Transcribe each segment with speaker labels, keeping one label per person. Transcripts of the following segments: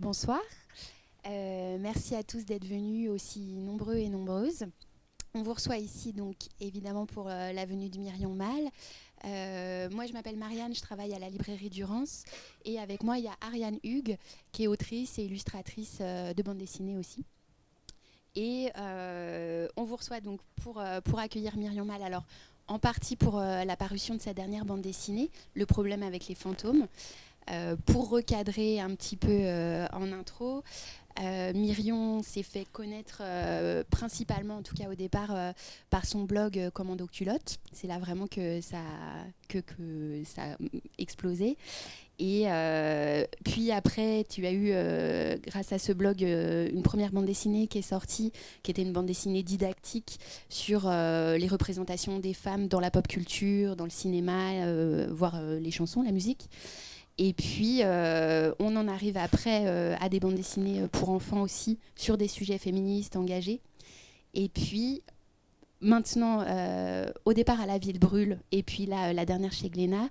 Speaker 1: Bonsoir. Merci à tous d'être venus aussi nombreux et nombreuses. On vous reçoit ici donc évidemment pour la venue de Myrion Mal. Moi je m'appelle Marianne, je travaille à la librairie Durance et avec moi il y a Ariane Hugues qui est autrice et illustratrice de bande dessinée aussi. Et on vous reçoit donc pour accueillir Myrion Mal. Alors en partie pour la parution de sa dernière bande dessinée, Le problème avec les fantômes. Pour recadrer un petit peu en intro, Myrion s'est fait connaître principalement, en tout cas au départ, par son blog Commando Culotte. C'est là vraiment que ça a explosé. Et puis après, tu as eu, grâce à ce blog, une première bande dessinée qui est sortie, qui était une bande dessinée didactique sur les représentations des femmes dans la pop culture, dans le cinéma, voire les chansons, la musique. Et puis, on en arrive après à des bandes dessinées pour enfants aussi, sur des sujets féministes engagés. Et puis, maintenant, au départ à La Ville Brûle, et puis là, la dernière chez Glénat,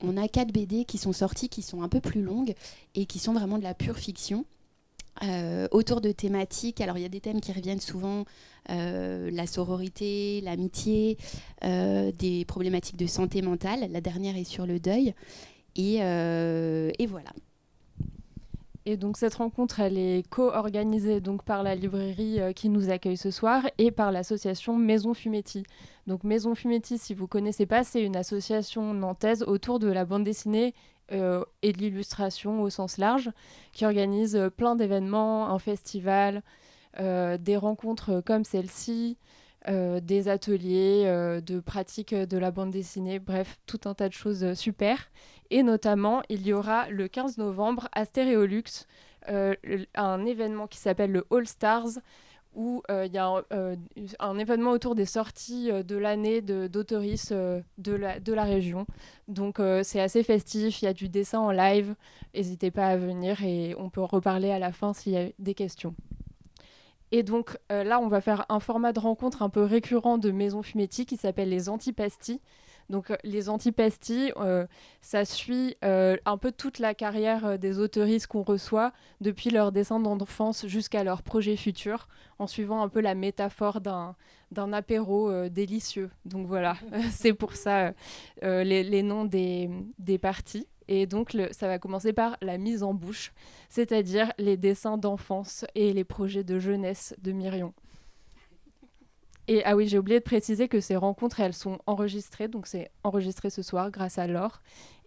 Speaker 1: on a 4 BD qui sont sorties, qui sont un peu plus longues, et qui sont vraiment de la pure fiction. Autour de thématiques, alors il y a des thèmes qui reviennent souvent, la sororité, l'amitié, des problématiques de santé mentale. La dernière est sur le deuil. Et voilà.
Speaker 2: Et donc cette rencontre, elle est co-organisée donc par la librairie qui nous accueille ce soir et par l'association Maison Fumetti. Donc Maison Fumetti, si vous connaissez pas, c'est une association nantaise autour de la bande dessinée et de l'illustration au sens large, qui organise plein d'événements, un festival, des rencontres comme celle-ci, des ateliers de pratique de la bande dessinée, bref, tout un tas de choses super. Et notamment, il y aura le 15 novembre à Stéréolux un événement qui s'appelle le All Stars, où il y a un événement autour des sorties de l'année d'autoristes de la région. Donc c'est assez festif, il y a du dessin en live, n'hésitez pas à venir et on peut en reparler à la fin s'il y a des questions. Et donc là, on va faire un format de rencontre un peu récurrent de Maison Fumetti qui s'appelle les Antipasties. Donc les Antipasties, ça suit un peu toute la carrière des autoristes qu'on reçoit depuis leur descente d'enfance jusqu'à leurs projets futurs, en suivant un peu la métaphore d'un apéro délicieux. Donc voilà, c'est pour ça les noms des parties. Et donc, ça va commencer par la mise en bouche, c'est-à-dire les dessins d'enfance et les projets de jeunesse de Myrion. Et ah oui, j'ai oublié de préciser que ces rencontres, elles sont enregistrées, donc c'est enregistré ce soir grâce à Laure.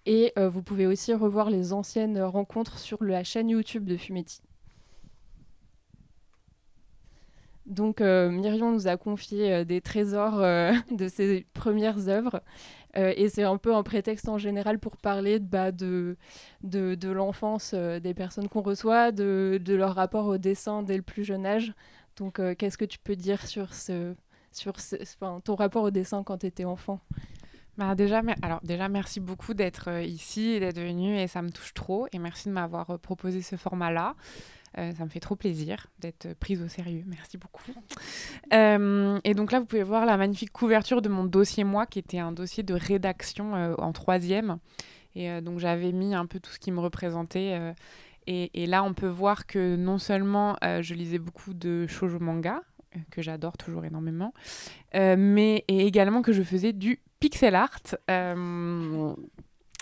Speaker 2: Et vous pouvez aussi revoir les anciennes rencontres sur la chaîne YouTube de Fumetti. Donc Myrion nous a confié des trésors de ses premières œuvres. Et c'est un peu un prétexte en général pour parler de l'enfance des personnes qu'on reçoit, de leur rapport au dessin dès le plus jeune âge. Donc qu'est-ce que tu peux dire sur ton rapport au dessin quand tu étais enfant?
Speaker 3: Déjà, merci beaucoup d'être ici et d'être venu, et ça me touche trop. Et merci de m'avoir proposé ce format-là. Ça me fait trop plaisir d'être prise au sérieux. Merci beaucoup. Et donc là, vous pouvez voir la magnifique couverture de mon dossier Moi, qui était un dossier de rédaction en 3e. Et donc j'avais mis un peu tout ce qui me représentait. Et là, on peut voir que non seulement je lisais beaucoup de shoujo manga, que j'adore toujours énormément, mais et également que je faisais du pixel art.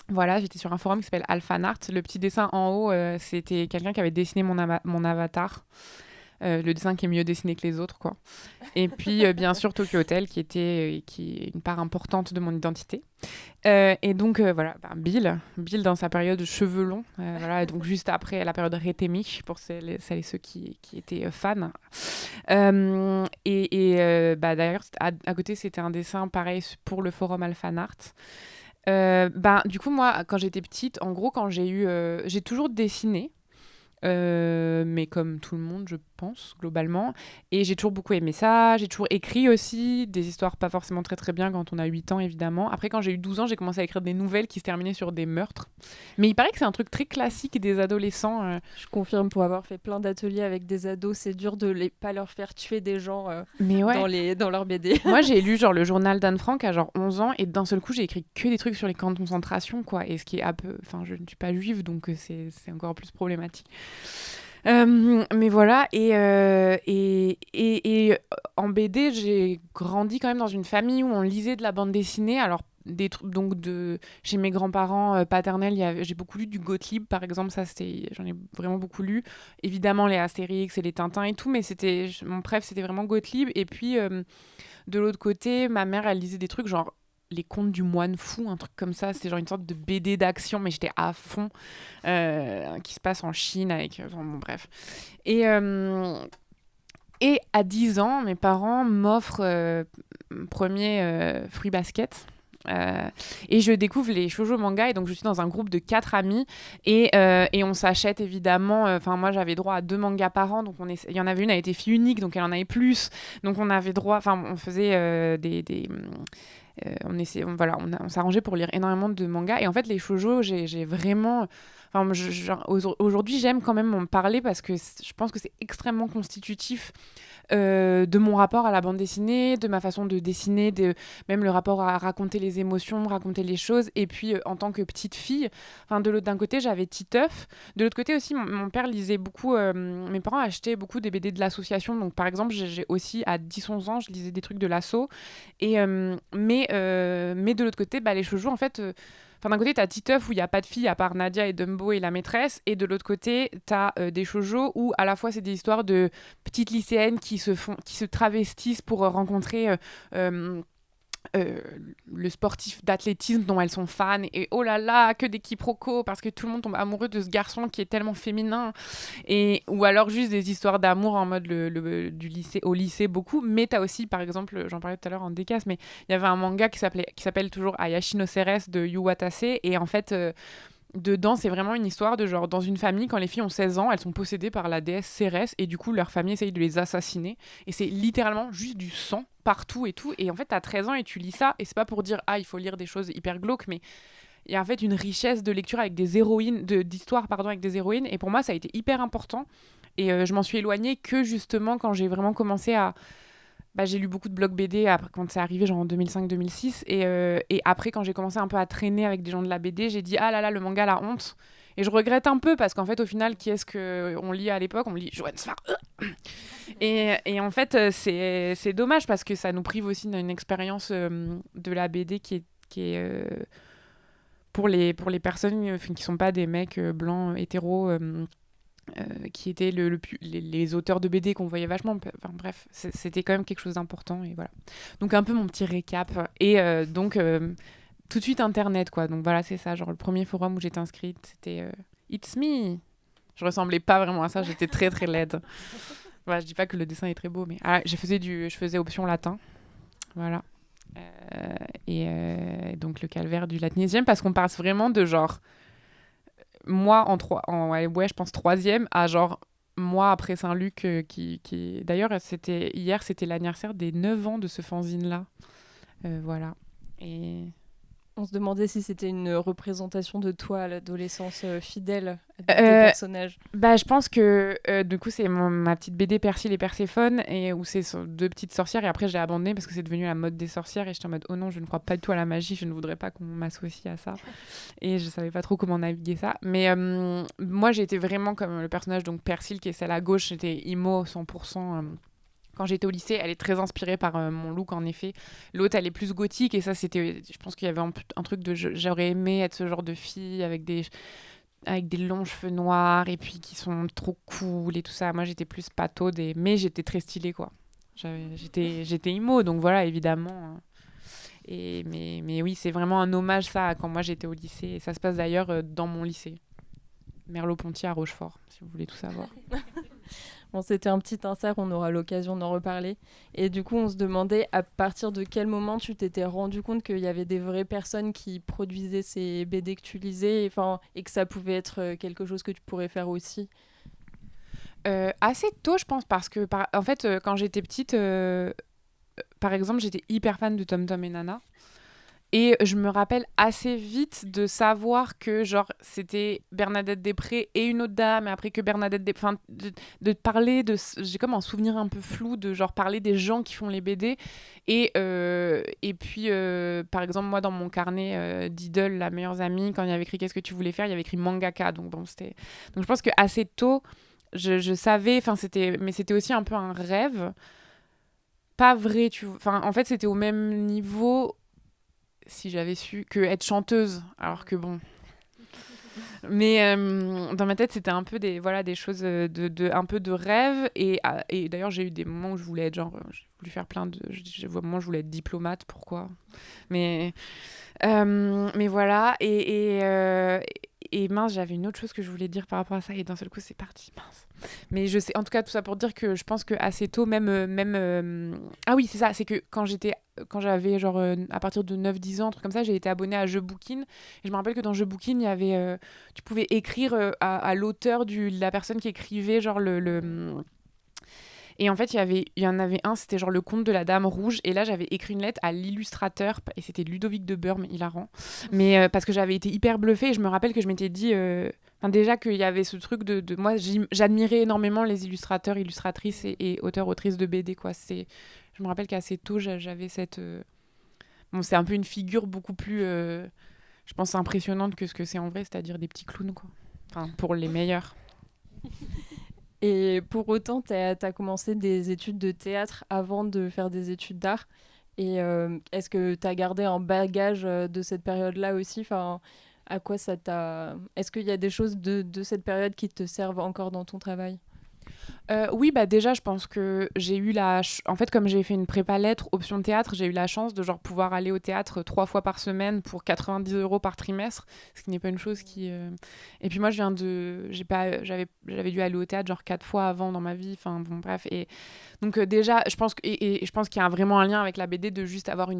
Speaker 3: Voilà, j'étais sur un forum qui s'appelle Alphanart. Le petit dessin en haut, c'était quelqu'un qui avait dessiné mon avatar. Le dessin qui est mieux dessiné que les autres, quoi. Et puis, bien sûr, Tokyo Hotel, qui est une part importante de mon identité. Et donc, voilà, Bill dans sa période cheveux longs. Voilà, et donc juste après la période Rétémich, pour celles et ceux qui étaient fans. D'ailleurs, à côté, c'était un dessin pareil pour le forum Alphanart. Du coup, moi, quand j'étais petite, en gros, j'ai toujours dessiné, mais comme tout le monde, je pense, globalement. Et j'ai toujours beaucoup aimé ça. J'ai toujours écrit aussi des histoires pas forcément très très bien quand on a 8 ans, évidemment. Après, quand j'ai eu 12 ans, j'ai commencé à écrire des nouvelles qui se terminaient sur des meurtres. Mais il paraît que c'est un truc très classique des adolescents.
Speaker 2: Je confirme, pour avoir fait plein d'ateliers avec des ados, c'est dur de pas leur faire tuer des gens
Speaker 3: Mais ouais.
Speaker 2: dans leur BD.
Speaker 3: Moi, j'ai lu genre le journal d'Anne Frank à genre 11 ans et d'un seul coup, j'ai écrit que des trucs sur les camps de concentration, quoi. Et ce qui est un peu... Enfin, je ne suis pas juive, donc c'est encore plus problématique. Mais voilà, et en BD, j'ai grandi quand même dans une famille où on lisait de la bande dessinée. Alors, donc chez mes grands-parents paternels, j'ai beaucoup lu du Gottlieb, par exemple. J'en ai vraiment beaucoup lu. Évidemment, les Astérix et les Tintins et tout, mais mon préf, c'était vraiment Gottlieb. Et puis, de l'autre côté, ma mère, elle lisait des trucs genre les contes du moine fou, un truc comme ça. C'est genre une sorte de BD d'action, mais j'étais à fond, qui se passe en Chine avec... Enfin, bon, bref. Et à 10 ans, mes parents m'offrent premier Fruit Basket. Et je découvre les shoujo manga, et donc je suis dans un groupe de 4 amis et on s'achète évidemment, enfin moi j'avais droit à 2 mangas par an, donc il y en avait une, elle était fille unique, donc elle en avait plus, donc on avait droit, enfin on faisait on s'arrangeait pour lire énormément de mangas. Et en fait, les shoujo, j'ai vraiment... Enfin, aujourd'hui, j'aime quand même en parler parce que je pense que c'est extrêmement constitutif de mon rapport à la bande dessinée, de ma façon de dessiner, même le rapport à raconter les émotions, raconter les choses. Et puis, en tant que petite fille, d'un côté, j'avais Titeuf. De l'autre côté aussi, mon père lisait beaucoup... mes parents achetaient beaucoup des BD de l'association. Donc, par exemple, j'ai aussi, à 10-11 ans, je lisais des trucs de l'asso. Mais de l'autre côté, les shoujo, en fait... d'un côté, t'as Titeuf où il n'y a pas de filles à part Nadia et Dumbo et la maîtresse. Et de l'autre côté, t'as des shoujo où à la fois c'est des histoires de petites lycéennes qui se travestissent pour rencontrer le sportif d'athlétisme dont elles sont fans. Et oh là là, que des quiproquos parce que tout le monde tombe amoureux de ce garçon qui est tellement féminin. Ou alors juste des histoires d'amour en mode du lycée, au lycée beaucoup. Mais t'as aussi, par exemple, j'en parlais tout à l'heure en décasse, mais il y avait un manga qui s'appelle toujours Ayashi no Ceres de Yu Watase. Et en fait... dedans, c'est vraiment une histoire de genre, dans une famille, quand les filles ont 16 ans, elles sont possédées par la déesse Cérès, et du coup, leur famille essaye de les assassiner. Et c'est littéralement juste du sang partout et tout. Et en fait, t'as 13 ans et tu lis ça, et c'est pas pour dire, il faut lire des choses hyper glauques, mais il y a en fait une richesse de lecture avec des héroïnes, d'histoire, avec des héroïnes. Et pour moi, ça a été hyper important. Et je m'en suis éloignée que justement quand j'ai vraiment commencé à... j'ai lu beaucoup de blogs BD quand c'est arrivé, genre en 2005-2006. Et après, quand j'ai commencé un peu à traîner avec des gens de la BD, j'ai dit, ah là là, le manga, la honte. Et je regrette un peu parce qu'en fait, au final, qui est-ce qu'on lit à l'époque ? On lit Johannes Farr. Et en fait, c'est dommage parce que ça nous prive aussi d'une expérience de la BD qui est pour les personnes qui sont pas des mecs blancs, hétéros... qui étaient les auteurs de BD qu'on voyait vachement. Enfin bref, c'était quand même quelque chose d'important. Et voilà. Donc un peu mon petit récap. Et donc tout de suite Internet, quoi. Donc voilà, c'est ça. Genre le premier forum où j'étais inscrite, c'était It's Me. Je ressemblais pas vraiment à ça. J'étais très très laide. Voilà, je dis pas que le dessin est très beau, mais je faisais option latin. Voilà. Donc le calvaire du latinisme, parce qu'on passe vraiment de genre... moi je pense 3e à genre moi après Saint-Luc qui d'ailleurs hier c'était l'anniversaire des 9 ans de ce fanzine là, voilà. Et
Speaker 2: on se demandait si c'était une représentation de toi à l'adolescence fidèle à tes personnages.
Speaker 3: Je pense que du coup c'est ma petite BD Persil et Perséphone, et où c'est 2 petites sorcières, et après j'ai abandonné parce que c'est devenu la mode des sorcières et j'étais en mode oh non, je ne crois pas du tout à la magie, je ne voudrais pas qu'on m'associe à ça. Et je savais pas trop comment naviguer ça, mais moi j'ai été vraiment comme le personnage, donc Persil qui est celle à gauche, j'étais emo 100%. Quand j'étais au lycée, elle est très inspirée par mon look, en effet. L'autre, elle est plus gothique, et ça, c'était... Je pense qu'il y avait un truc de... J'aurais aimé être ce genre de fille avec des longs cheveux noirs, et puis qui sont trop cool, et tout ça. Moi, j'étais plus pataude, mais j'étais très stylée, quoi. J'étais emo, donc voilà, évidemment. Mais oui, c'est vraiment un hommage, ça, à quand moi, j'étais au lycée. Et ça se passe d'ailleurs dans mon lycée. Merleau-Ponty à Rochefort, si vous voulez tout savoir.
Speaker 2: Bon, c'était un petit insert, on aura l'occasion d'en reparler. Et du coup, on se demandait à partir de quel moment tu t'étais rendu compte qu'il y avait des vraies personnes qui produisaient ces BD que tu lisais, et que ça pouvait être quelque chose que tu pourrais faire aussi.
Speaker 3: Assez tôt, je pense, parce que, en fait, quand j'étais petite, par exemple, j'étais hyper fan de Tom Tom et Nana. Et je me rappelle assez vite de savoir que, genre, c'était Bernadette Després et une autre dame, et après que Bernadette Després... Enfin, de parler de... J'ai comme un souvenir un peu flou de, genre, parler des gens qui font les BD. Et puis, par exemple, moi, dans mon carnet d'Idol, la meilleure amie, quand il y avait écrit « Qu'est-ce que tu voulais faire ?», il y avait écrit « mangaka ». Donc, bon, c'était... Donc, je pense qu'assez tôt, je savais... Enfin, c'était... Mais c'était aussi un peu un rêve. Pas vrai, tu vois. Enfin, en fait, c'était au même niveau... si j'avais su, que être chanteuse, alors que bon. Mais dans ma tête, c'était un peu des choses un peu de rêve. Et d'ailleurs, j'ai eu des moments où je voulais être j'ai voulu faire plein de... J'ai des moments où je voulais être diplomate, pourquoi ? Mais voilà. Et mince, j'avais une autre chose que je voulais dire par rapport à ça. Et d'un seul coup, c'est parti. Mince. Mais je sais, en tout cas, tout ça pour dire que je pense qu'assez tôt, Ah oui, c'est ça, c'est que quand j'avais genre à partir de 9-10 ans, un truc comme ça, j'ai été abonnée à Jebookin. Et je me rappelle que dans Jebookin, il y avait... tu pouvais écrire à l'auteur de la personne qui écrivait genre Et en fait, il y en avait un, c'était genre le conte de la Dame Rouge. Et là, j'avais écrit une lettre à l'illustrateur. Et c'était Ludovic de Beurme, hilarant. Mais parce que j'avais été hyper bluffée. Et je me rappelle que je m'étais dit... déjà qu'il y avait ce truc de moi, j'admirais énormément les illustrateurs, illustratrices et auteurs, autrices de BD, quoi. Je me rappelle qu'assez tôt, j'avais cette... Bon, c'est un peu une figure beaucoup plus, je pense, impressionnante que ce que c'est en vrai, c'est-à-dire des petits clowns, quoi. Enfin, pour les meilleurs.
Speaker 2: Et pour autant, t'as commencé des études de théâtre avant de faire des études d'art. Et est-ce que t'as gardé un bagage de cette période-là aussi ? Enfin, à quoi ça t'a... Est-ce qu'il y a des choses de cette période qui te servent encore dans ton travail ?
Speaker 3: Oui, bah déjà, je pense que j'ai eu en fait, comme j'ai fait une prépa lettres, option théâtre, j'ai eu la chance de genre pouvoir aller au théâtre 3 fois par semaine pour 90 € par trimestre, ce qui n'est pas une chose qui... Et puis moi, j'avais dû aller au théâtre genre 4 fois avant dans ma vie, enfin bon, bref. Et donc déjà, je pense je pense qu'il y a vraiment un lien avec la BD de juste avoir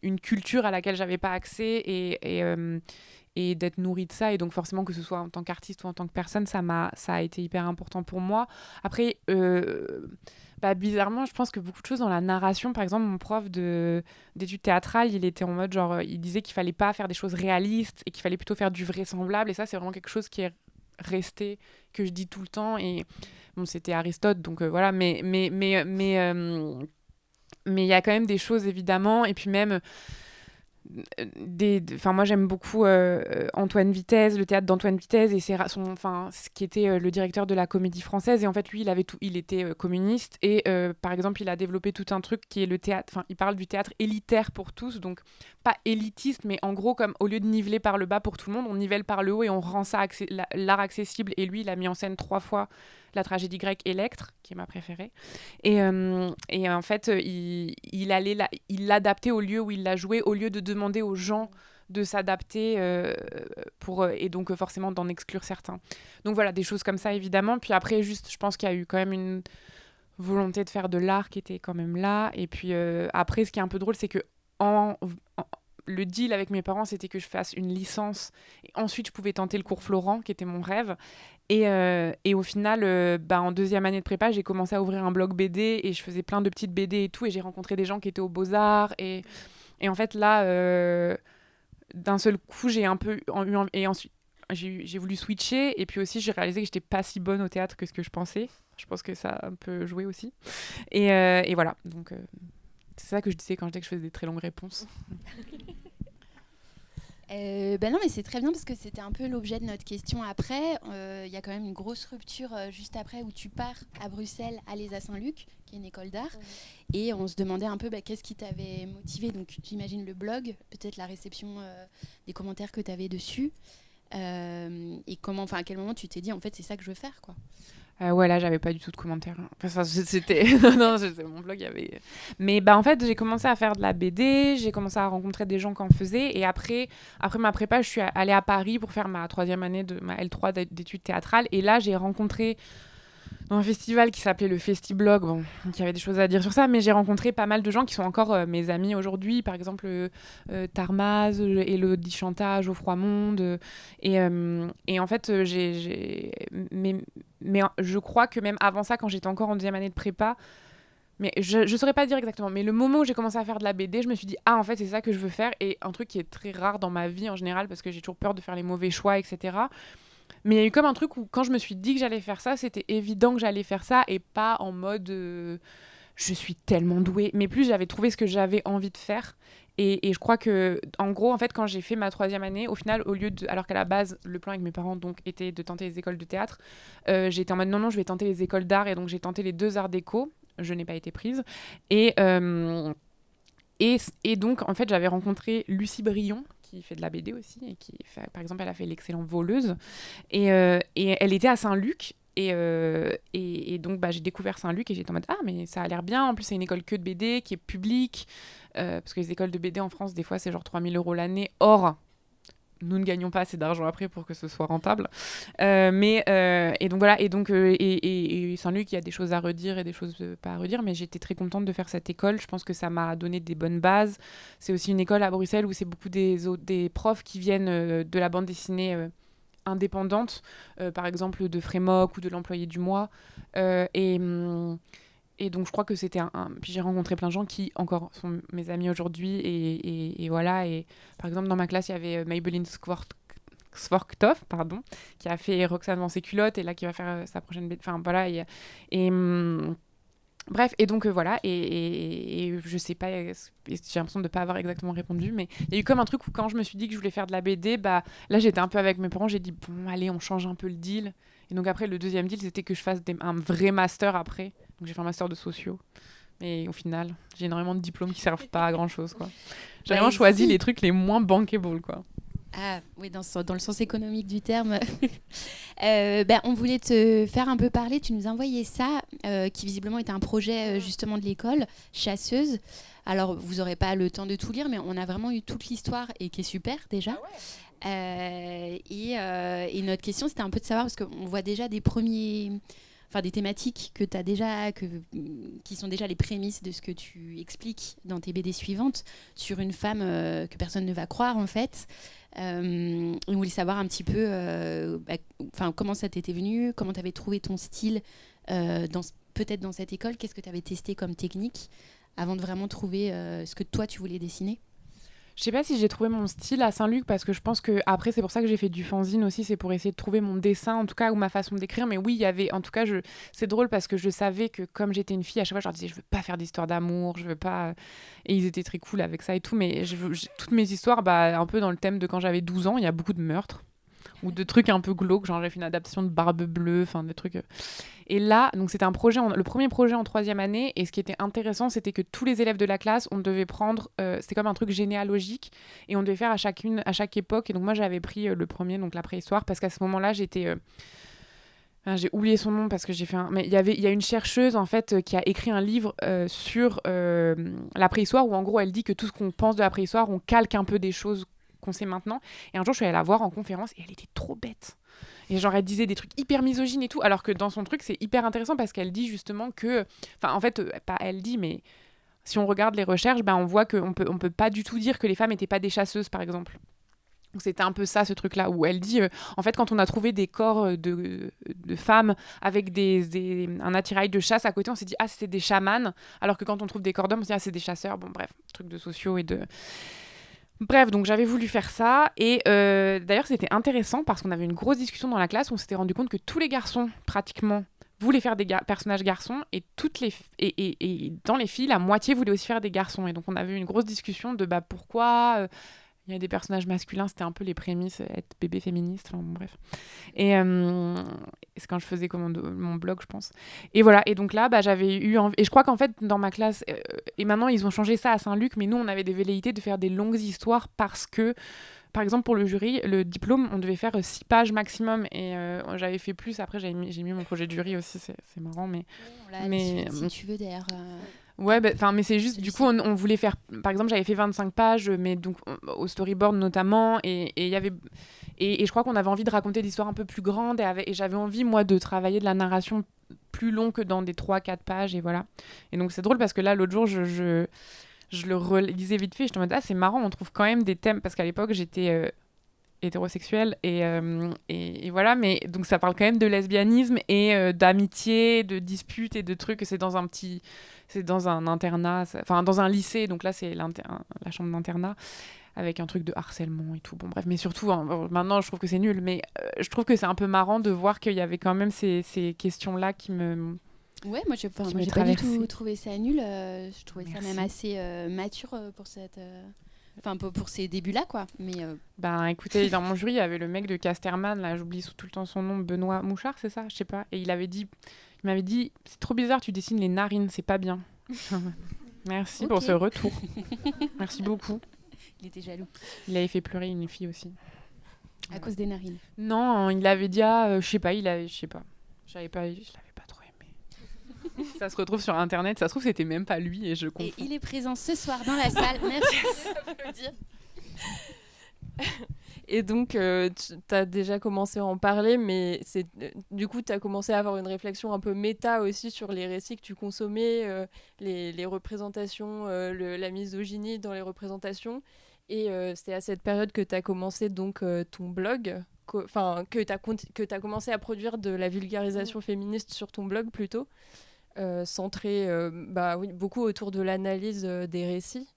Speaker 3: une culture à laquelle j'avais pas accès et d'être nourrie de ça. Et donc forcément, que ce soit en tant qu'artiste ou en tant que personne, ça a été hyper important pour moi. Après, bizarrement, je pense que beaucoup de choses dans la narration, par exemple, mon prof d'études théâtrales, il était en mode genre, il disait qu'il fallait pas faire des choses réalistes et qu'il fallait plutôt faire du vraisemblable. Et ça, c'est vraiment quelque chose qui est resté, que je dis tout le temps. Et bon, c'était Aristote, donc voilà. Mais il y a quand même des choses, évidemment. Et puis même... moi j'aime beaucoup Antoine Vitesse, le théâtre d'Antoine Vitesse, et ce qui était le directeur de la Comédie Française. Et en fait, lui, il était communiste, et par exemple, il a développé tout un truc qui est le théâtre. Enfin, il parle du théâtre élitaire pour tous, donc pas élitiste, mais en gros, comme au lieu de niveler par le bas pour tout le monde, on nivelle par le haut et on rend ça l'art accessible. Et lui, il a mis en scène 3 fois la tragédie grecque Électre, qui est ma préférée. Et en fait, il l'adaptait au lieu où il l'a joué, au lieu de demander aux gens de s'adapter et donc forcément d'en exclure certains. Donc voilà, des choses comme ça, évidemment. Puis après, juste, je pense qu'il y a eu quand même une volonté de faire de l'art qui était quand même là. Et puis après, ce qui est un peu drôle, c'est que le deal avec mes parents, c'était que je fasse une licence. Et ensuite, je pouvais tenter le cours Florent, qui était mon rêve. Et au final, en 2e année de prépa, j'ai commencé à ouvrir un blog BD et je faisais plein de petites BD et tout. Et j'ai rencontré des gens qui étaient aux Beaux-Arts. Et en fait, là, d'un seul coup, j'ai un peu... Et ensuite, j'ai voulu switcher. Et puis aussi, j'ai réalisé que j'étais pas si bonne au théâtre que ce que je pensais. Je pense que ça a un peu joué aussi. Et voilà. Donc... c'est ça que je disais quand je disais que je faisais des très longues réponses.
Speaker 1: Non, mais c'est très bien parce que c'était un peu l'objet de notre question après. Il y a quand même une grosse rupture juste après où tu pars à Bruxelles, à l'ESA Saint-Luc, qui est une école d'art. Et on se demandait un peu qu'est-ce qui t'avait motivé. Donc j'imagine le blog, peut-être la réception des commentaires que tu avais dessus. Et à quel moment tu t'es dit en fait c'est ça que je veux faire, quoi.
Speaker 3: Ouais, là, j'avais pas du tout de commentaires. Enfin, c'était... non, mon blog, il y avait... Mais en fait, j'ai commencé à faire de la BD, j'ai commencé à rencontrer des gens qui en faisaient, et après ma prépa, je suis allée à Paris pour faire ma 3e année de ma L3 d'études théâtrales, et là, j'ai rencontré dans un festival qui s'appelait le Festiblog, bon, donc il y avait des choses à dire sur ça, mais j'ai rencontré pas mal de gens qui sont encore mes amis aujourd'hui, par exemple Tarmaz, Elodie Chanta, Geoffroy Monde, et en fait, mais je crois que même avant ça, quand j'étais encore en deuxième année de prépa, mais je saurais pas dire exactement, mais le moment où j'ai commencé à faire de la BD, je me suis dit, ah, en fait, c'est ça que je veux faire, et un truc qui est très rare dans ma vie en général, parce que j'ai toujours peur de faire les mauvais choix, etc. Mais il y a eu comme un truc où quand je me suis dit que j'allais faire ça, c'était évident que j'allais faire ça et pas en mode je suis tellement douée. Mais plus j'avais trouvé ce que j'avais envie de faire. Et je crois que, en gros, en fait, quand j'ai fait ma troisième année, au final, alors qu'à la base, le plan avec mes parents donc, était de tenter les écoles de théâtre, j'étais en mode non, je vais tenter les écoles d'art. Et donc j'ai tenté les 2 arts déco. Je n'ai pas été prise. Et donc, en fait, j'avais rencontré Lucie Brion, qui fait de la BD aussi, et par exemple, elle a fait L'excellente voleuse. Et elle était à Saint-Luc. Et donc, j'ai découvert Saint-Luc et j'étais en mode, ah, mais ça a l'air bien. En plus, c'est une école que de BD qui est publique. Parce que les écoles de BD en France, des fois, c'est genre 3 000 € l'année. Or, nous ne gagnons pas assez d'argent après pour que ce soit rentable. Et donc voilà, et Saint-Luc, il y a des choses à redire et des choses pas à redire, mais j'étais très contente de faire cette école. Je pense que ça m'a donné des bonnes bases. C'est aussi une école à Bruxelles où c'est beaucoup des profs qui viennent de la bande dessinée indépendante, par exemple de Frémoc ou de l'Employé du mois. Et donc, je crois que c'était Puis j'ai rencontré plein de gens qui, encore, sont mes amis aujourd'hui. Et voilà. Et par exemple, dans ma classe, il y avait Maybelline Skvorktov, pardon, qui a fait Roxane dans ses culottes et là, qui va faire sa prochaine... Enfin, voilà. Bref, et donc voilà, et je sais pas, j'ai l'impression de ne pas avoir exactement répondu, mais il y a eu comme un truc où quand je me suis dit que je voulais faire de la BD, là j'étais un peu avec mes parents, j'ai dit bon allez on change un peu le deal, et donc après le deuxième deal c'était que je fasse un vrai master après, donc j'ai fait un master de sociaux, et au final j'ai énormément de diplômes qui servent pas à grand chose quoi. J'ai vraiment choisi les trucs les moins bankable quoi.
Speaker 1: Ah oui, dans le sens économique du terme. On voulait te faire un peu parler. Tu nous as envoyé ça, qui visiblement était un projet justement de l'école, Chasseuse. Alors, vous n'aurez pas le temps de tout lire, mais on a vraiment eu toute l'histoire et qui est super déjà. Ah ouais. Et notre question, c'était un peu de savoir, parce qu'on voit déjà des thématiques que tu as déjà, qui sont déjà les prémices de ce que tu expliques dans tes BD suivantes, sur une femme que personne ne va croire en fait. On voulait savoir un petit peu comment ça t'était venu, comment tu avais trouvé ton style peut-être dans cette école, qu'est-ce que tu avais testé comme technique avant de vraiment trouver ce que toi tu voulais dessiner.
Speaker 3: Je sais pas si j'ai trouvé mon style à Saint-Luc parce que je pense que après c'est pour ça que j'ai fait du fanzine aussi, c'est pour essayer de trouver mon dessin en tout cas ou ma façon d'écrire. Mais oui, il y avait en tout cas c'est drôle parce que je savais que comme j'étais une fille, à chaque fois je leur disais je veux pas faire d'histoire d'amour, je veux pas, et ils étaient très cool avec ça et tout. Mais toutes mes histoires, un peu dans le thème de quand j'avais 12 ans, il y a beaucoup de meurtres ou de trucs un peu glauques, genre j'ai fait une adaptation de Barbe Bleue, enfin des trucs. Et là, donc c'était le premier projet en troisième année, et ce qui était intéressant, c'était que tous les élèves de la classe, on devait prendre, c'était comme un truc généalogique, et on devait faire à chaque époque. Et donc moi j'avais pris le premier, donc la préhistoire, parce qu'à ce moment-là j'étais j'ai oublié son nom parce que j'ai fait mais il y a une chercheuse en fait qui a écrit un livre sur la préhistoire, où en gros elle dit que tout ce qu'on pense de la préhistoire, on calque un peu des choses qu'on sait maintenant. Et un jour je suis allée la voir en conférence et elle était trop bête. Et genre elle disait des trucs hyper misogynes et tout, alors que dans son truc c'est hyper intéressant parce qu'elle dit justement que, enfin en fait pas elle dit, mais si on regarde les recherches, on voit qu'on peut pas du tout dire que les femmes étaient pas des chasseuses par exemple. Donc c'était un peu ça ce truc là où elle dit en fait quand on a trouvé des corps de femmes avec un attirail de chasse à côté, on s'est dit ah c'était des chamans, alors que quand on trouve des corps d'hommes on se dit ah c'est des chasseurs. Bon bref, truc de sociaux et de... Bref, donc j'avais voulu faire ça, et d'ailleurs c'était intéressant parce qu'on avait une grosse discussion dans la classe où on s'était rendu compte que tous les garçons, pratiquement, voulaient faire des personnages garçons, et et dans les filles, la moitié voulaient aussi faire des garçons. Et donc on avait une grosse discussion de pourquoi il y a des personnages masculins, c'était un peu les prémices, être bébé féministe, enfin bon, bref. Et c'est quand je faisais mon blog, je pense. Et voilà, et donc là, j'avais eu envie... Et je crois qu'en fait, dans ma classe, et maintenant ils ont changé ça à Saint-Luc, mais nous, on avait des velléités de faire des longues histoires parce que, par exemple, pour le jury, le diplôme, on devait faire 6 pages maximum, et j'avais fait plus. Après, j'ai mis mon projet de jury aussi, c'est marrant, mais...
Speaker 1: Si tu veux, d'ailleurs...
Speaker 3: Ouais, mais c'est juste, du coup, on voulait faire... Par exemple, j'avais fait 25 pages, mais donc au storyboard notamment, et il y avait... Et je crois qu'on avait envie de raconter des histoires un peu plus grandes, et j'avais envie, moi, de travailler de la narration plus long que dans des 3-4 pages, et voilà. Et donc c'est drôle parce que là, l'autre jour, je le relisais vite fait, j'étais en mode, c'est marrant, on trouve quand même des thèmes, parce qu'à l'époque, j'étais hétérosexuelle, et voilà, mais donc ça parle quand même de lesbianisme et d'amitié, de disputes et de trucs, c'est dans un internat, enfin dans un lycée, donc là c'est la chambre d'internat, avec un truc de harcèlement et tout. Bon, bref, mais surtout, maintenant, je trouve que c'est nul, mais je trouve que c'est un peu marrant de voir qu'il y avait quand même ces questions-là qui me...
Speaker 1: Ouais, moi, j'ai pas du tout trouvé ça nul. Je trouvais ça même assez mature pour cette... pour ces débuts-là, quoi. Mais
Speaker 3: Ben, écoutez, dans mon jury, il y avait le mec de Casterman, là, j'oublie tout le temps son nom, Benoît Mouchard, c'est ça? Je sais pas. Et il m'avait dit, c'est trop bizarre, tu dessines les narines, c'est pas bien. Merci pour ce retour. Merci beaucoup.
Speaker 1: Il était jaloux.
Speaker 3: Il avait fait pleurer une fille aussi.
Speaker 1: À cause des narines.
Speaker 3: Non, il avait dit, je sais pas. Je l'avais pas trop aimé. Ça se retrouve sur Internet. Ça se trouve, c'était même pas lui et je confonds.
Speaker 1: Et il est présent ce soir dans la salle. Merci d'applaudir.
Speaker 2: Et donc, tu as déjà commencé à en parler, mais du coup, tu as commencé à avoir une réflexion un peu méta aussi sur les récits que tu consommais, les représentations, la misogynie dans les représentations. Et c'est à cette période que tu as commencé donc, ton blog, que tu as commencé à produire de la vulgarisation féministe sur ton blog plutôt, centré beaucoup autour de l'analyse des récits.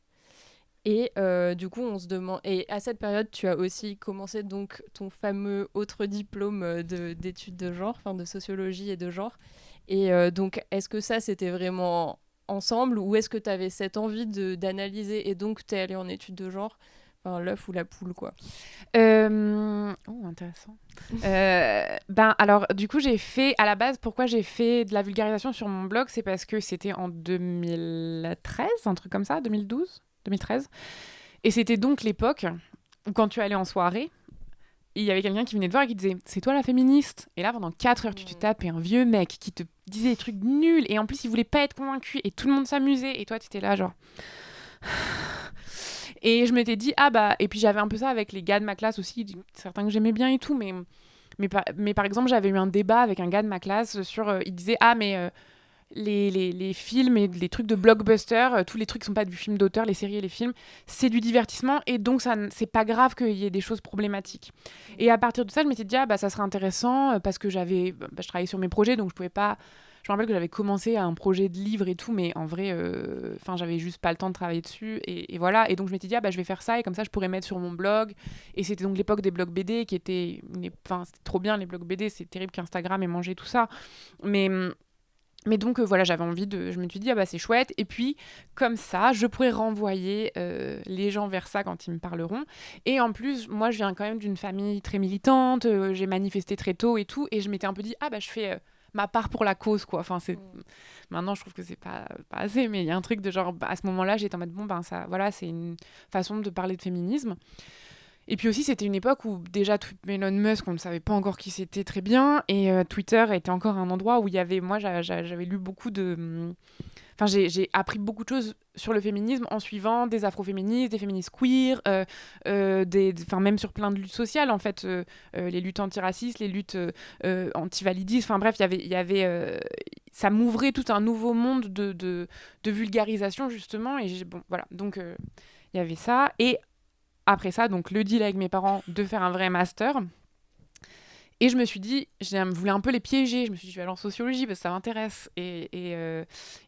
Speaker 2: Et du coup, on se demande... Et à cette période, tu as aussi commencé donc ton fameux autre diplôme d'études de genre, enfin de sociologie et de genre. Et donc, est-ce que ça, c'était vraiment ensemble ou est-ce que tu avais cette envie d'analyser et donc tu es allé en études de genre? Enfin, l'œuf ou la poule, quoi.
Speaker 3: Intéressant. Alors, du coup, à la base, pourquoi j'ai fait de la vulgarisation sur mon blog, c'est parce que c'était en 2013, un truc comme ça, 2012 2013. Et c'était donc l'époque où quand tu allais en soirée, il y avait quelqu'un qui venait te voir et qui disait « C'est toi la féministe ?» Et là, pendant 4 heures, tu te tapais un vieux mec qui te disait des trucs nuls et en plus, il voulait pas être convaincu et tout le monde s'amusait et toi, tu étais là genre... Et je m'étais dit, et puis j'avais un peu ça avec les gars de ma classe aussi, certains que j'aimais bien et tout, mais par exemple, j'avais eu un débat avec un gars de ma classe sur, il disait, les films et les trucs de blockbuster, tous les trucs qui sont pas du film d'auteur, les séries et les films, c'est du divertissement et donc c'est pas grave qu'il y ait des choses problématiques. Et à partir de ça, je m'étais dit, ça serait intéressant parce que je travaillais sur mes projets, donc je pouvais pas... Je me rappelle que j'avais commencé un projet de livre et tout, mais en vrai, j'avais juste pas le temps de travailler dessus. Et voilà. Et donc, je m'étais dit, je vais faire ça et comme ça, je pourrais mettre sur mon blog. Et c'était donc l'époque des blogs BD qui étaient... c'était trop bien, les blogs BD. C'est terrible qu'Instagram ait mangé tout ça. Mais donc, voilà, j'avais envie de... Je me suis dit, c'est chouette. Et puis, comme ça, je pourrais renvoyer les gens vers ça quand ils me parleront. Et en plus, moi, je viens quand même d'une famille très militante. J'ai manifesté très tôt et tout. Et je m'étais un peu dit, je fais... ma part pour la cause, quoi. Enfin, maintenant, je trouve que c'est pas assez, mais il y a un truc de genre, à ce moment-là, j'étais en mode, ça, voilà, c'est une façon de parler de féminisme. Et puis aussi, c'était une époque où déjà, Elon Musk, on ne savait pas encore qui c'était très bien, et Twitter était encore un endroit où il y avait, moi, j'avais lu beaucoup de... j'ai appris beaucoup de choses sur le féminisme en suivant des afroféministes, des féministes queer, même sur plein de luttes sociales, en fait, les luttes antiracistes, les luttes antivalidistes, bref, il y avait ça m'ouvrait tout un nouveau monde de vulgarisation, justement, et voilà, donc il y avait ça, et après ça, donc le deal avec mes parents de faire un vrai master. Et je me suis dit, je voulais un peu les piéger. Je me suis dit, je vais aller en sociologie parce que ça m'intéresse. Et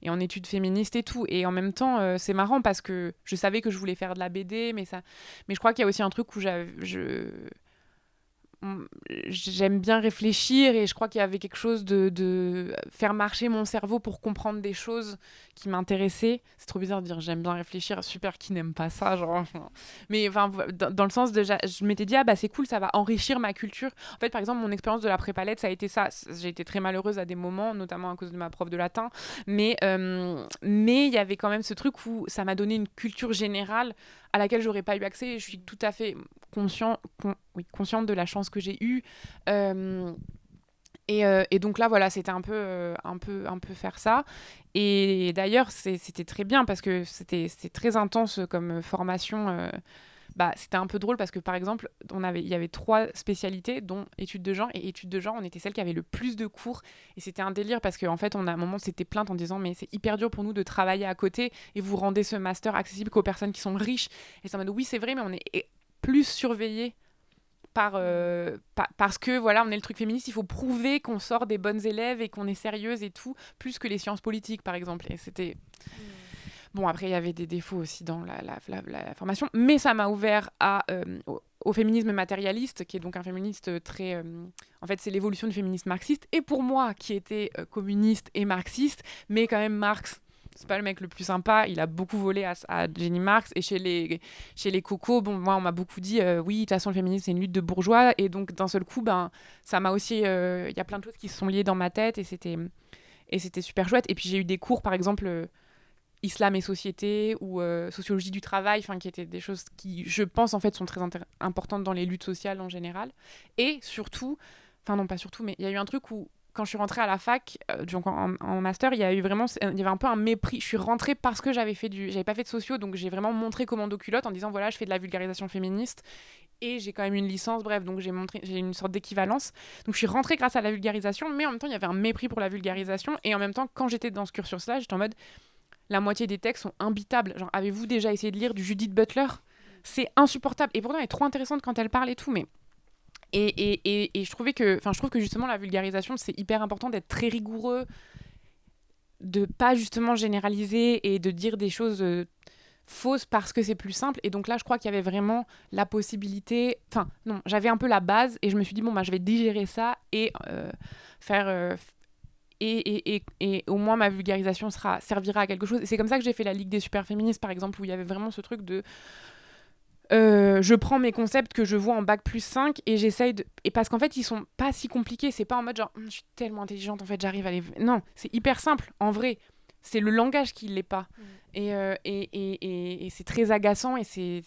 Speaker 3: en études féministes et tout. Et en même temps, c'est marrant parce que je savais que je voulais faire de la BD. Mais je crois qu'il y a aussi un truc où j'aime bien réfléchir. Et je crois qu'il y avait quelque chose de faire marcher mon cerveau pour comprendre des choses qui m'intéressaient. C'est trop bizarre de dire j'aime bien réfléchir. Super, qui n'aime pas ça, genre. Mais dans le sens de... Je m'étais dit, c'est cool, ça va enrichir ma culture. En fait, par exemple, mon expérience de la prépa-lettres, ça a été ça. J'ai été très malheureuse à des moments, notamment à cause de ma prof de latin. Mais il y avait quand même ce truc où ça m'a donné une culture générale à laquelle j'aurais pas eu accès. Et je suis tout à fait consciente de la chance que j'ai eue. Et donc là, voilà, c'était un peu faire ça. Et d'ailleurs, c'était très bien parce que c'était très intense comme formation. c'était un peu drôle parce que, par exemple, il y avait 3 spécialités, dont études de genre. Et études de genre, on était celle qui avait le plus de cours. Et c'était un délire parce qu'en fait, à un moment, c'était plainte en disant « Mais c'est hyper dur pour nous de travailler à côté et vous rendez ce master accessible qu'aux personnes qui sont riches. » Et c'est en mode « Oui, c'est vrai, mais on est plus surveillés. » Parce que voilà, on est le truc féministe, il faut prouver qu'on sort des bonnes élèves et qu'on est sérieuse et tout, plus que les sciences politiques par exemple. Et c'était... Bon, après, il y avait des défauts aussi dans la formation, mais ça m'a ouvert au féminisme matérialiste, qui est donc un féministe très... en fait, c'est l'évolution du féminisme marxiste. Et pour moi, qui était communiste et marxiste, mais quand même Marx... C'est pas le mec le plus sympa, il a beaucoup volé à Jenny Marx. Et chez les cocos, moi, on m'a beaucoup dit oui, de toute façon, le féminisme, c'est une lutte de bourgeois. Et donc, d'un seul coup, ça m'a aussi... Il y a plein de choses qui se sont liées dans ma tête et c'était super chouette. Et puis, j'ai eu des cours, par exemple, islam et société ou sociologie du travail, qui étaient des choses qui, je pense, en fait, sont très importantes dans les luttes sociales en général. Et surtout, non, pas surtout, mais il y a eu un truc où, quand je suis rentrée à la fac, donc en master, il y avait un peu un mépris. Je suis rentrée parce que j'avais pas fait de socio, donc j'ai vraiment montré commando culotte en disant voilà, je fais de la vulgarisation féministe et j'ai quand même une licence, bref, donc j'ai une sorte d'équivalence. Donc je suis rentrée grâce à la vulgarisation, mais en même temps, il y avait un mépris pour la vulgarisation. Et en même temps, quand j'étais dans ce cursus-là, j'étais en mode la moitié des textes sont imbitables. Genre, avez-vous déjà essayé de lire du Judith Butler ? C'est insupportable. Et pourtant, elle est trop intéressante quand elle parle et tout, mais... Et je trouve que justement la vulgarisation, c'est hyper important d'être très rigoureux, de pas justement généraliser et de dire des choses fausses parce que c'est plus simple. Et donc là, je crois qu'il y avait vraiment la possibilité... non, j'avais un peu la base et je me suis dit, je vais digérer ça et faire... Et au moins ma vulgarisation servira à quelque chose. Et c'est comme ça que j'ai fait la Ligue des super féministes, par exemple, où il y avait vraiment ce truc de... je prends mes concepts que je vois en bac plus 5 et j'essaye de... Et parce qu'en fait, ils sont pas si compliqués. C'est pas en mode genre, je suis tellement intelligente, en fait, j'arrive à les... Non, c'est hyper simple, en vrai. C'est le langage qui l'est pas. Et c'est très agaçant et c'est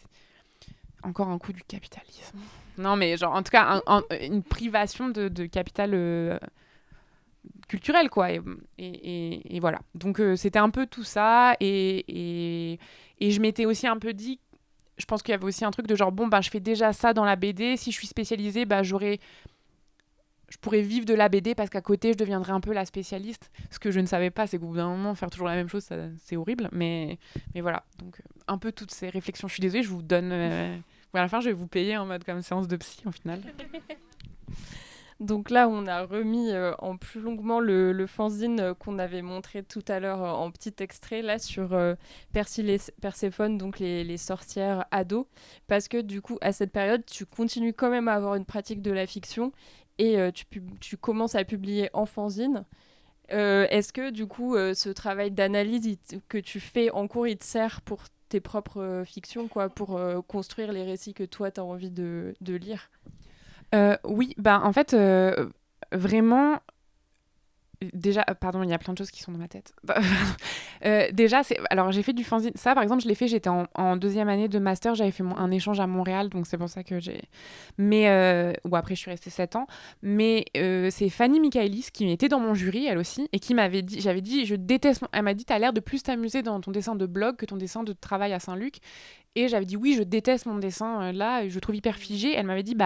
Speaker 3: encore un coup du capitalisme. Non, mais genre, en tout cas, une privation de capital culturel, quoi. Et voilà. Donc, c'était un peu tout ça. Et je m'étais aussi un peu dit... Je pense qu'il y avait aussi un truc de genre, je fais déjà ça dans la BD. Si je suis spécialisée, je pourrais vivre de la BD parce qu'à côté, je deviendrais un peu la spécialiste. Ce que je ne savais pas, c'est qu'au bout d'un moment, faire toujours la même chose, c'est horrible. Mais voilà. Donc, un peu toutes ces réflexions. Je suis désolée, je vous donne... à la fin, je vais vous payer en mode comme séance de psy, en final.
Speaker 2: Donc là, on a remis en plus longuement le fanzine qu'on avait montré tout à l'heure en petit extrait là sur Perséphone, donc les sorcières ados, parce que du coup, à cette période, tu continues quand même à avoir une pratique de la fiction et tu commences à publier en fanzine. Est-ce que du coup, ce travail d'analyse que tu fais en cours, il te sert pour tes propres fictions, quoi, pour construire les récits que toi, tu as envie de lire ?
Speaker 3: Oui, en fait, vraiment... Déjà, pardon, il y a plein de choses qui sont dans ma tête. Déjà, alors j'ai fait du fanzine. Ça, par exemple, je l'ai fait, j'étais en deuxième année de master, j'avais fait un échange à Montréal, donc c'est pour ça que j'ai... Mais, ou après, je suis restée 7 ans. Mais c'est Fanny Michaelis qui était dans mon jury, elle aussi, et qui m'avait dit, j'avais dit, je déteste... Elle m'a dit, t'as l'air de plus t'amuser dans ton dessin de blog que ton dessin de travail à Saint-Luc. Et j'avais dit, oui, je déteste mon dessin là, je le trouve hyper figé. Elle m'avait dit,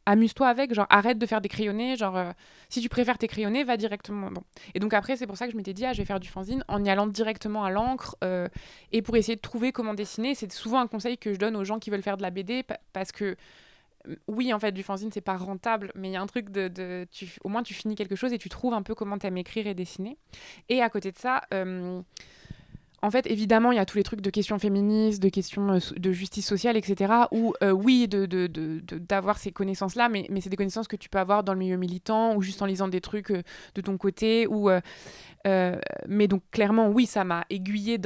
Speaker 3: amuse-toi avec, genre arrête de faire des crayonnés, genre si tu préfères tes crayonnés, va directement. Bon. Et donc après, c'est pour ça que je m'étais dit, je vais faire du fanzine en y allant directement à l'encre et pour essayer de trouver comment dessiner. C'est souvent un conseil que je donne aux gens qui veulent faire de la BD parce que oui, en fait, du fanzine, c'est pas rentable, mais il y a un truc au moins tu finis quelque chose et tu trouves un peu comment t'aimes écrire et dessiner. Et à côté de ça... En fait, évidemment, il y a tous les trucs de questions féministes, de questions de justice sociale, etc. Où, oui, d'avoir ces connaissances-là, mais c'est des connaissances que tu peux avoir dans le milieu militant ou juste en lisant des trucs de ton côté. Mais donc, clairement, oui, ça m'a aiguillée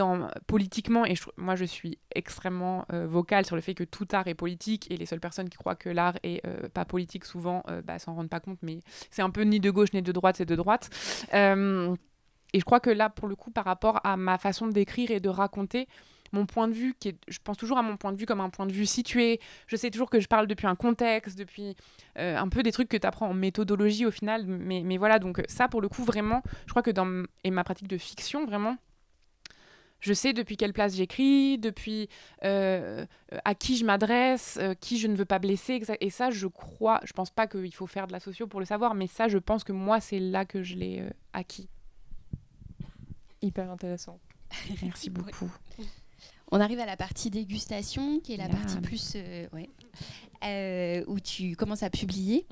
Speaker 3: politiquement. Et moi, je suis extrêmement vocale sur le fait que tout art est politique. Et les seules personnes qui croient que l'art est pas politique, souvent, s'en rendent pas compte. Mais c'est un peu ni de gauche ni de droite, c'est de droite. Et je crois que là, pour le coup, par rapport à ma façon d'écrire et de raconter, mon point de vue, je pense toujours à mon point de vue comme un point de vue situé. Je sais toujours que je parle depuis un contexte, depuis un peu des trucs que tu apprends en méthodologie au final. Mais voilà, donc ça, pour le coup, vraiment, je crois que et ma pratique de fiction, vraiment, Je sais depuis quelle place j'écris, depuis à qui je m'adresse, qui je ne veux pas blesser. Et ça, je pense pas qu'il faut faire de la socio pour le savoir, mais ça, je pense que moi, c'est là que je l'ai acquis.
Speaker 2: Hyper intéressant.
Speaker 3: Merci beaucoup.
Speaker 1: On arrive à la partie dégustation, qui est la partie plus où tu commences à publier.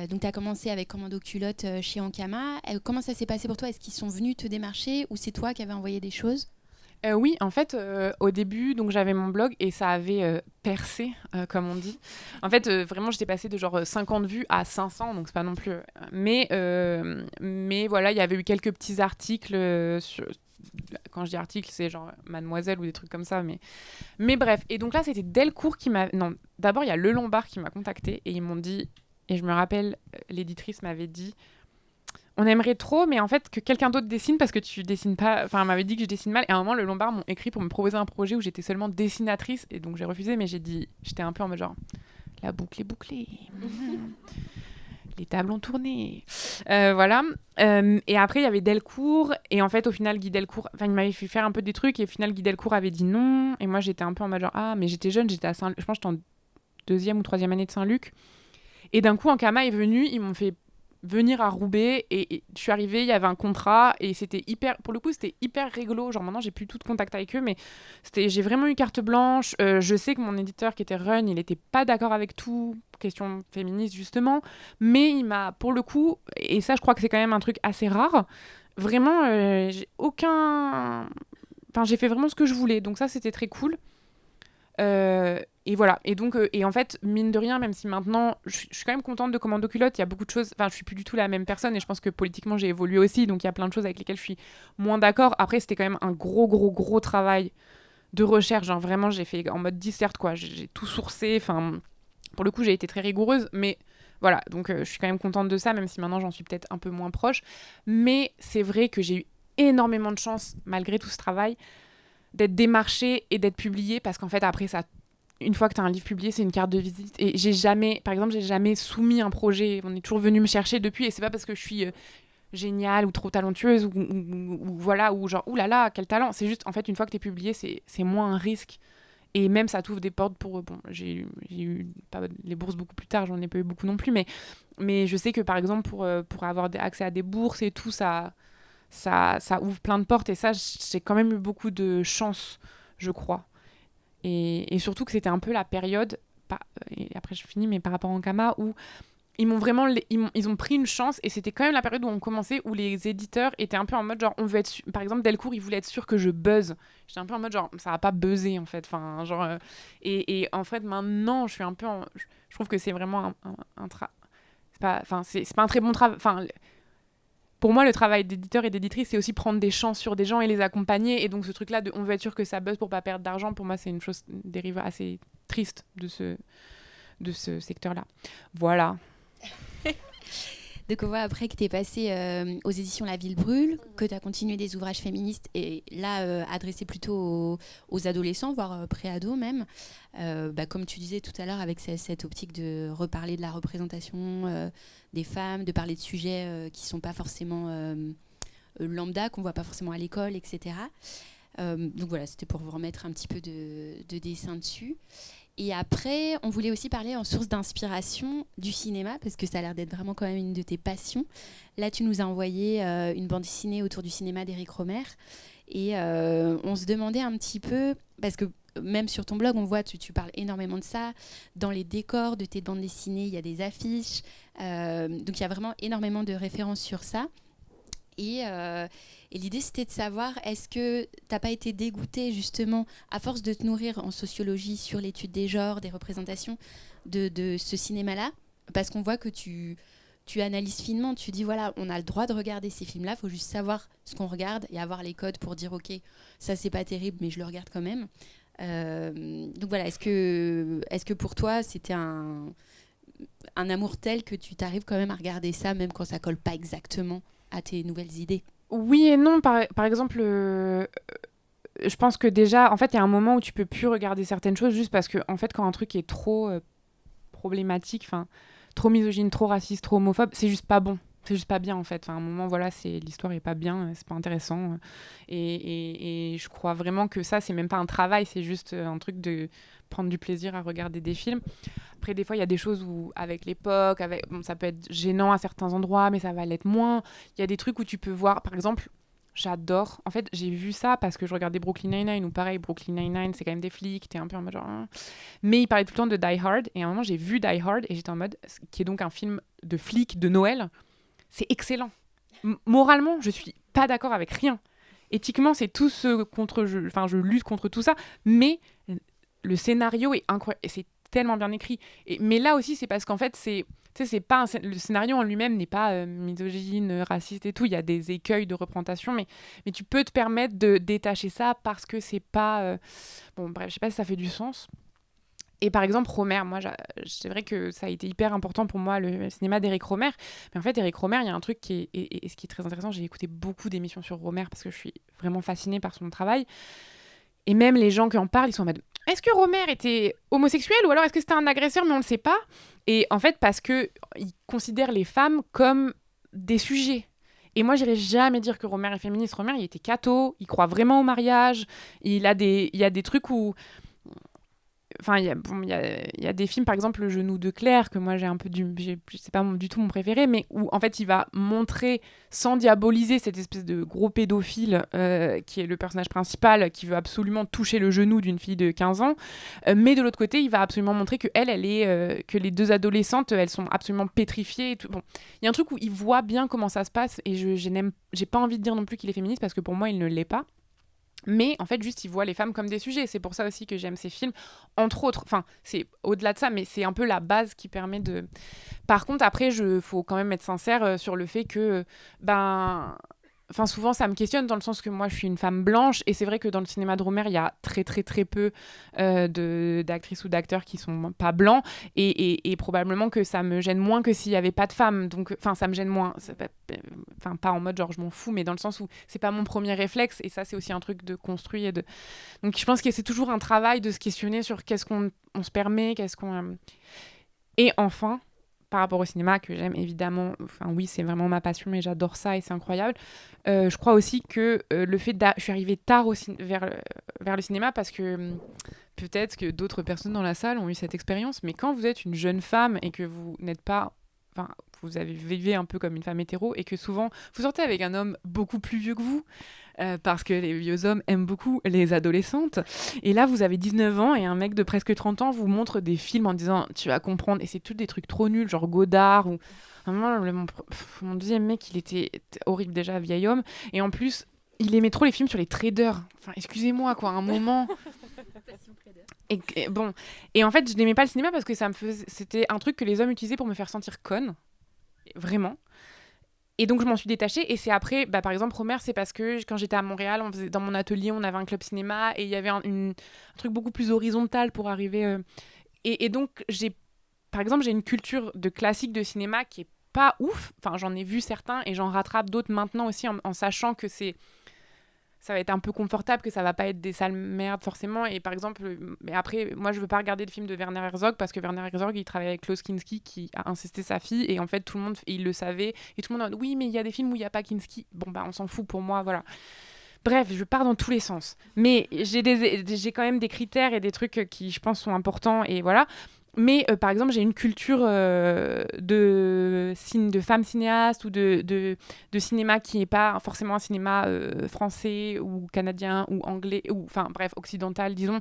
Speaker 1: Donc, tu as commencé avec Commando Culotte chez Ankama. Comment ça s'est passé pour toi ? Est-ce qu'ils sont venus te démarcher ou c'est toi qui avais envoyé des choses ?
Speaker 3: Oui, en fait, au début, donc j'avais mon blog et ça avait percé, comme on dit. En fait, vraiment, j'étais passée de genre 50 vues à 500, donc c'est pas non plus... Mais voilà, il y avait eu quelques petits articles sur... Quand je dis article, c'est genre Mademoiselle ou des trucs comme ça. Mais bref. Et donc là, c'était Delcourt qui m'a... Non, d'abord, il y a Le Lombard qui m'a contactée et ils m'ont dit... Et je me rappelle, l'éditrice m'avait dit... On aimerait trop, mais en fait, que quelqu'un d'autre dessine parce que tu dessines pas... Enfin, elle m'avait dit que je dessine mal. Et à un moment, Le Lombard m'ont écrit pour me proposer un projet où j'étais seulement dessinatrice. Et donc, j'ai refusé, mais j'étais un peu en mode genre... La boucle est bouclée. Les tables ont tourné. Voilà. Et après, il y avait Delcourt. Et en fait, au final, Guy Delcourt... Enfin, il m'avait fait faire un peu des trucs. Et au final, Guy Delcourt avait dit non. Et moi, j'étais un peu en mode genre... Ah, mais j'étais jeune. J'étais à je pense que j'étais en 2e ou 3e année de Saint-Luc. Et d'un coup, Ankama est venu. Ils m'ont fait venir à Roubaix. Et je suis arrivée. Il y avait un contrat. Et c'était hyper... Pour le coup, c'était hyper rigolo. Genre, maintenant, j'ai plus tout de contact avec eux. Mais j'ai vraiment eu carte blanche. Je sais que mon éditeur, qui était Run, il n'était pas d'accord avec tout. Question féministe justement, mais il m'a, pour le coup, et ça je crois que c'est quand même un truc assez rare, vraiment j'ai fait vraiment ce que je voulais, donc ça c'était très cool. Et voilà, et donc et en fait mine de rien, même si maintenant je suis quand même contente de Commando Culotte, il y a beaucoup de choses, je suis plus du tout la même personne et je pense que politiquement j'ai évolué aussi, donc il y a plein de choses avec lesquelles je suis moins d'accord. Après c'était quand même un gros travail de recherche, genre vraiment j'ai fait en mode dissert quoi, j'ai tout sourcé, pour le coup, j'ai été très rigoureuse, mais voilà, donc je suis quand même contente de ça, même si maintenant j'en suis peut-être un peu moins proche. Mais c'est vrai que j'ai eu énormément de chance, malgré tout ce travail, d'être démarchée et d'être publiée, parce qu'en fait, après, ça, une fois que tu as un livre publié, c'est une carte de visite. Et j'ai jamais soumis un projet. On est toujours venu me chercher depuis, et c'est pas parce que je suis géniale ou trop talentueuse, ou voilà, ou genre, oulala, quel talent. C'est juste, en fait, une fois que tu es publiée, c'est moins un risque. Et même, ça t'ouvre des portes pour... Bon, j'ai eu pas les bourses beaucoup plus tard, j'en ai pas eu beaucoup non plus, mais je sais que, par exemple, pour avoir accès à des bourses et tout, ça ouvre plein de portes. Et ça, j'ai quand même eu beaucoup de chance, je crois. Et surtout que c'était un peu la période, et après je finis, mais par rapport à Ankama, où ils m'ont vraiment ils ont pris une chance, et c'était quand même la période où on commençait, où les éditeurs étaient un peu en mode genre on veut être par exemple Delcourt, ils voulaient être sûrs que je buzz. J'étais un peu en mode genre ça va pas buzzer en fait, enfin genre et en fait maintenant je suis un peu je trouve que c'est vraiment c'est pas un très bon travail, pour moi, le travail d'éditeur et d'éditrice, c'est aussi prendre des chances sur des gens et les accompagner. Et donc, ce truc-là, on veut être sûr que ça buzz pour pas perdre d'argent, pour moi, c'est une dérive assez triste de ce secteur-là. Voilà.
Speaker 1: Donc on voit après que tu es passé aux éditions La Ville Brûle, que tu as continué des ouvrages féministes et là adressés plutôt aux adolescents, voire pré-ados même. Comme tu disais tout à l'heure, avec cette optique de reparler de la représentation des femmes, de parler de sujets qui ne sont pas forcément lambda, qu'on ne voit pas forcément à l'école, etc. Donc voilà, c'était pour vous remettre un petit peu de dessin dessus. Et après, on voulait aussi parler en source d'inspiration du cinéma, parce que ça a l'air d'être vraiment quand même une de tes passions. Là, tu nous as envoyé une bande dessinée autour du cinéma d'Éric Rohmer. Et on se demandait un petit peu, parce que même sur ton blog, on voit, tu parles énormément de ça. Dans les décors de tes bandes dessinées, il y a des affiches. Donc, il y a vraiment énormément de références sur ça. Et l'idée, c'était de savoir, est-ce que tu n'as pas été dégoûtée, justement, à force de te nourrir en sociologie sur l'étude des genres, des représentations de ce cinéma-là ? Parce qu'on voit que tu analyses finement, tu dis, voilà, on a le droit de regarder ces films-là, il faut juste savoir ce qu'on regarde et avoir les codes pour dire, ok, ça, c'est pas terrible, mais je le regarde quand même. Donc voilà, est-ce que pour toi, c'était un amour tel que tu t'arrives quand même à regarder ça, même quand ça colle pas exactement à tes nouvelles idées ?
Speaker 3: Oui et non. Par exemple, je pense que déjà, en fait, il y a un moment où tu peux plus regarder certaines choses juste parce que, en fait, quand un truc est trop problématique, trop misogyne, trop raciste, trop homophobe, c'est juste pas bon. c'est juste pas bien en fait. Enfin, à un moment, voilà, l'histoire est pas bien, c'est pas intéressant. Et je crois vraiment que ça, c'est même pas un travail, c'est juste un truc de prendre du plaisir à regarder des films. Après, des fois, il y a des choses où, avec l'époque, bon, ça peut être gênant à certains endroits, mais ça va l'être moins. Il y a des trucs où tu peux voir, par exemple, j'adore. En fait, j'ai vu ça parce que je regardais Brooklyn Nine-Nine, ou pareil, Brooklyn Nine-Nine, c'est quand même des flics, t'es un peu en mode genre... Mais il parlait tout le temps de Die Hard, et à un moment, j'ai vu Die Hard, et j'étais en mode, qui est donc un film de flics de Noël. C'est excellent. Moralement, je suis pas d'accord avec rien. Éthiquement, c'est tout ce contre... je lutte contre tout ça, mais le scénario est incroyable, et c'est tellement bien écrit. Mais là aussi, c'est parce qu'en fait, c'est pas le scénario en lui-même n'est pas misogyne, raciste et tout. Il y a des écueils de représentation, mais tu peux te permettre de détacher ça parce que c'est pas... Bon, bref, je sais pas si ça fait du sens. Et par exemple, Rohmer, moi, c'est vrai que ça a été hyper important pour moi, le cinéma d'Éric Rohmer. Mais en fait, Éric Rohmer, il y a un truc qui est... Et ce qui est très intéressant, j'ai écouté beaucoup d'émissions sur Rohmer parce que je suis vraiment fascinée par son travail. Et même les gens qui en parlent, ils sont en mode « Est-ce que Rohmer était homosexuel ou alors est-ce que c'était un agresseur, mais on ne le sait pas ?» Et en fait, parce qu'ils considèrent les femmes comme des sujets. Et moi, j'irais jamais dire que Rohmer est féministe. Rohmer, il était catho, il croit vraiment au mariage. Il y a des trucs où... Enfin, il y a des films, par exemple, Le genou de Claire, que moi j'ai un peu c'est pas du tout mon préféré, mais où en fait il va montrer, sans diaboliser cette espèce de gros pédophile qui est le personnage principal, qui veut absolument toucher le genou d'une fille de 15 ans, mais de l'autre côté, il va absolument montrer que que les deux adolescentes, elles sont absolument pétrifiées. Et tout. Bon, il y a un truc où il voit bien comment ça se passe, et j'ai pas envie de dire non plus qu'il est féministe, parce que pour moi, il ne l'est pas. Mais en fait, juste, il voit les femmes comme des sujets. C'est pour ça aussi que j'aime ces films, entre autres. Enfin, c'est au-delà de ça, mais c'est un peu la base qui permet de... Par contre, après, faut quand même être sincère sur le fait que... Enfin, souvent, ça me questionne dans le sens que moi, je suis une femme blanche. Et c'est vrai que dans le cinéma de Rohmer, il y a très, très, très peu d'actrices ou d'acteurs qui sont pas blancs. Et probablement que ça me gêne moins que s'il n'y avait pas de femmes. Donc, enfin, ça me gêne moins. Enfin, pas en mode genre je m'en fous, mais dans le sens où c'est pas mon premier réflexe. Et ça, c'est aussi un truc de construit. Donc, je pense que c'est toujours un travail de se questionner sur qu'est-ce qu'on se permet, qu'est-ce qu'on... Et enfin... par rapport au cinéma, que j'aime évidemment, enfin oui, c'est vraiment ma passion, mais j'adore ça et c'est incroyable. Je crois aussi que le fait je suis arrivée tard vers le cinéma parce que peut-être que d'autres personnes dans la salle ont eu cette expérience, mais quand vous êtes une jeune femme et que vous n'êtes pas... Enfin, vous vivez un peu comme une femme hétéro et que souvent, vous sortez avec un homme beaucoup plus vieux que vous, parce que les vieux hommes aiment beaucoup les adolescentes. Et là, vous avez 19 ans et un mec de presque 30 ans vous montre des films en disant « tu vas comprendre ». Et c'est tous des trucs trop nuls, genre Godard ou... Mon deuxième mec, il était horrible déjà, vieil homme. Et en plus, il aimait trop les films sur les traders. Enfin, excusez-moi, quoi, à un moment... Bon, et en fait, je n'aimais pas le cinéma parce que c'était un truc que les hommes utilisaient pour me faire sentir conne. Vraiment. Et donc, je m'en suis détachée. Et c'est après, par exemple, Rohmer, c'est parce que quand j'étais à Montréal, dans mon atelier, on avait un club cinéma et il y avait un truc beaucoup plus horizontal pour arriver. Et donc, par exemple, j'ai une culture de classique de cinéma qui est pas ouf. Enfin, j'en ai vu certains et j'en rattrape d'autres maintenant aussi en sachant que ça va être un peu confortable, que ça va pas être des sales merdes forcément. Et par exemple, mais après, moi je veux pas regarder le film de Werner Herzog parce que Werner Herzog il travaille avec Klaus Kinski qui a incesté sa fille et en fait tout le monde il le savait et tout le monde a dit oui mais il y a des films où il y a pas Kinski. Bon on s'en fout pour moi, voilà. Bref, je pars dans tous les sens. Mais j'ai quand même des critères et des trucs qui je pense sont importants et voilà. Mais par exemple, j'ai une culture de femmes cinéastes ou de cinéma qui n'est pas forcément un cinéma français ou canadien ou anglais, ou enfin bref, occidental, disons,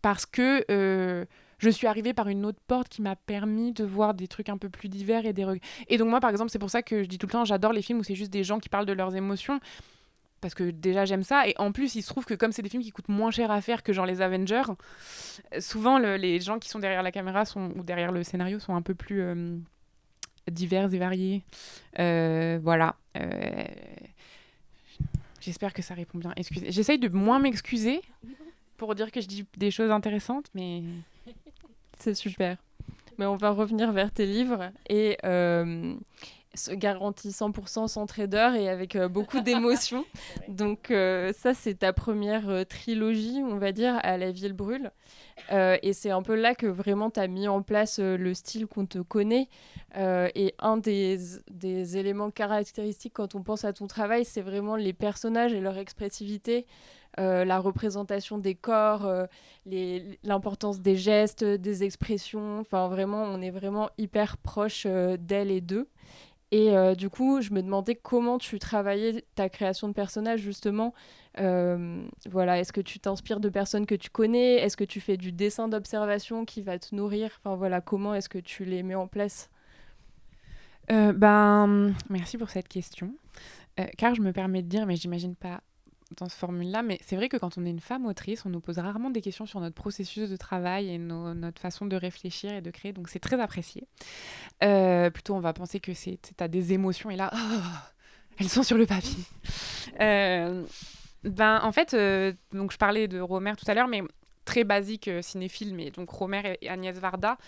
Speaker 3: parce que je suis arrivée par une autre porte qui m'a permis de voir des trucs un peu plus divers et donc moi, par exemple, c'est pour ça que je dis tout le temps, j'adore les films où c'est juste des gens qui parlent de leurs émotions. Parce que déjà j'aime ça, et en plus il se trouve que comme c'est des films qui coûtent moins cher à faire que genre les Avengers, souvent les gens qui sont derrière la caméra ou derrière le scénario sont un peu plus divers et variés. Voilà. J'espère que ça répond bien. Excusez. J'essaye de moins m'excuser pour dire que je dis des choses intéressantes, mais...
Speaker 2: C'est super. Mais on va revenir vers tes livres. Et garantit 100% sans trader et avec beaucoup d'émotions. Donc ça, c'est ta première trilogie, on va dire, à La Ville brûle. Et c'est un peu là que vraiment tu as mis en place le style qu'on te connaît. Et un des éléments caractéristiques quand on pense à ton travail, c'est vraiment les personnages et leur expressivité. La représentation des corps, l'importance des gestes, des expressions. Enfin, vraiment, on est vraiment hyper proche d'elles et d'eux. Et du coup, je me demandais comment tu travaillais ta création de personnages, justement. Voilà, est-ce que tu t'inspires de personnes que tu connais? Est-ce que tu fais du dessin d'observation qui va te nourrir? Enfin, voilà, comment est-ce que tu les mets en place?
Speaker 3: Merci pour cette question. Car je me permets de dire, mais j'imagine pas dans ce formule-là, mais c'est vrai que quand on est une femme autrice, on nous pose rarement des questions sur notre processus de travail et notre façon de réfléchir et de créer, donc c'est très apprécié. Plutôt, on va penser que t'as des émotions et là, elles sont sur le papier. En fait, donc je parlais de Rohmer tout à l'heure, mais très basique cinéphile, mais donc Rohmer et Agnès Varda.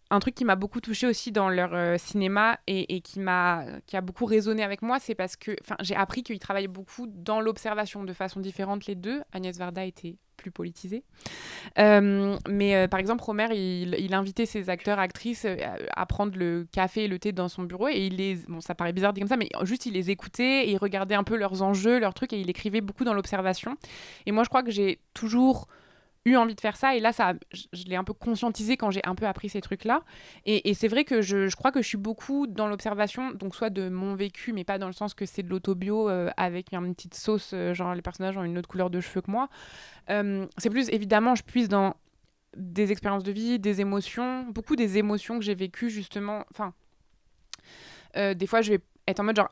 Speaker 3: Un truc qui m'a beaucoup touchée aussi dans leur cinéma et qui a beaucoup résonné avec moi, c'est parce que j'ai appris qu'ils travaillaient beaucoup dans l'observation de façon différente les deux. Agnès Varda était plus politisée. Mais par exemple, Rohmer, il invitait ses acteurs, actrices à prendre le café et le thé dans son bureau et bon, ça paraît bizarre dit comme ça, mais juste il les écoutait et il regardait un peu leurs enjeux, leurs trucs et il écrivait beaucoup dans l'observation. Et moi, je crois que j'ai toujours eu envie de faire ça et là je l'ai un peu conscientisé quand j'ai un peu appris ces trucs là et c'est vrai que je crois que je suis beaucoup dans l'observation, donc soit de mon vécu mais pas dans le sens que c'est de l'autobio avec une petite sauce genre les personnages ont une autre couleur de cheveux que moi, c'est plus évidemment je puise dans des expériences de vie, des émotions, beaucoup des émotions que j'ai vécues justement, des fois je vais être en mode genre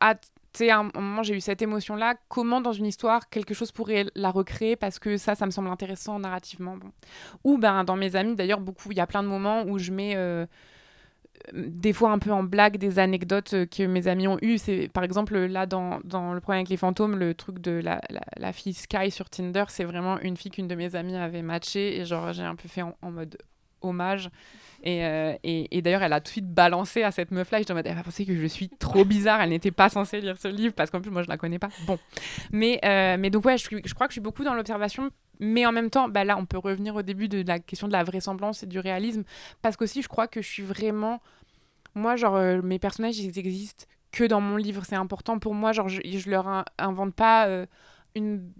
Speaker 3: tu sais, à un moment, j'ai eu cette émotion-là. Comment, dans une histoire, quelque chose pourrait la recréer parce que ça me semble intéressant narrativement. Bon. Ou, dans mes amis, d'ailleurs, beaucoup, il y a plein de moments où je mets, des fois un peu en blague, des anecdotes que mes amis ont eues. C'est, par exemple, là, dans Le problème avec les fantômes, le truc de la fille Sky sur Tinder, c'est vraiment une fille qu'une de mes amies avait matchée. Et genre, j'ai un peu fait en mode hommage. Et d'ailleurs, elle a tout de suite balancé à cette meuf-là. Et j'étais en mode, elle va penser que je suis trop bizarre. Elle n'était pas censée lire ce livre parce qu'en plus, moi, je la connais pas. Bon. Mais donc, ouais, je crois que je suis beaucoup dans l'observation. Mais en même temps, là, on peut revenir au début de la question de la vraisemblance et du réalisme. Parce qu'aussi, je crois que je suis vraiment... Moi, genre, mes personnages, ils existent que dans mon livre. C'est important pour moi. Genre, je leur invente pas une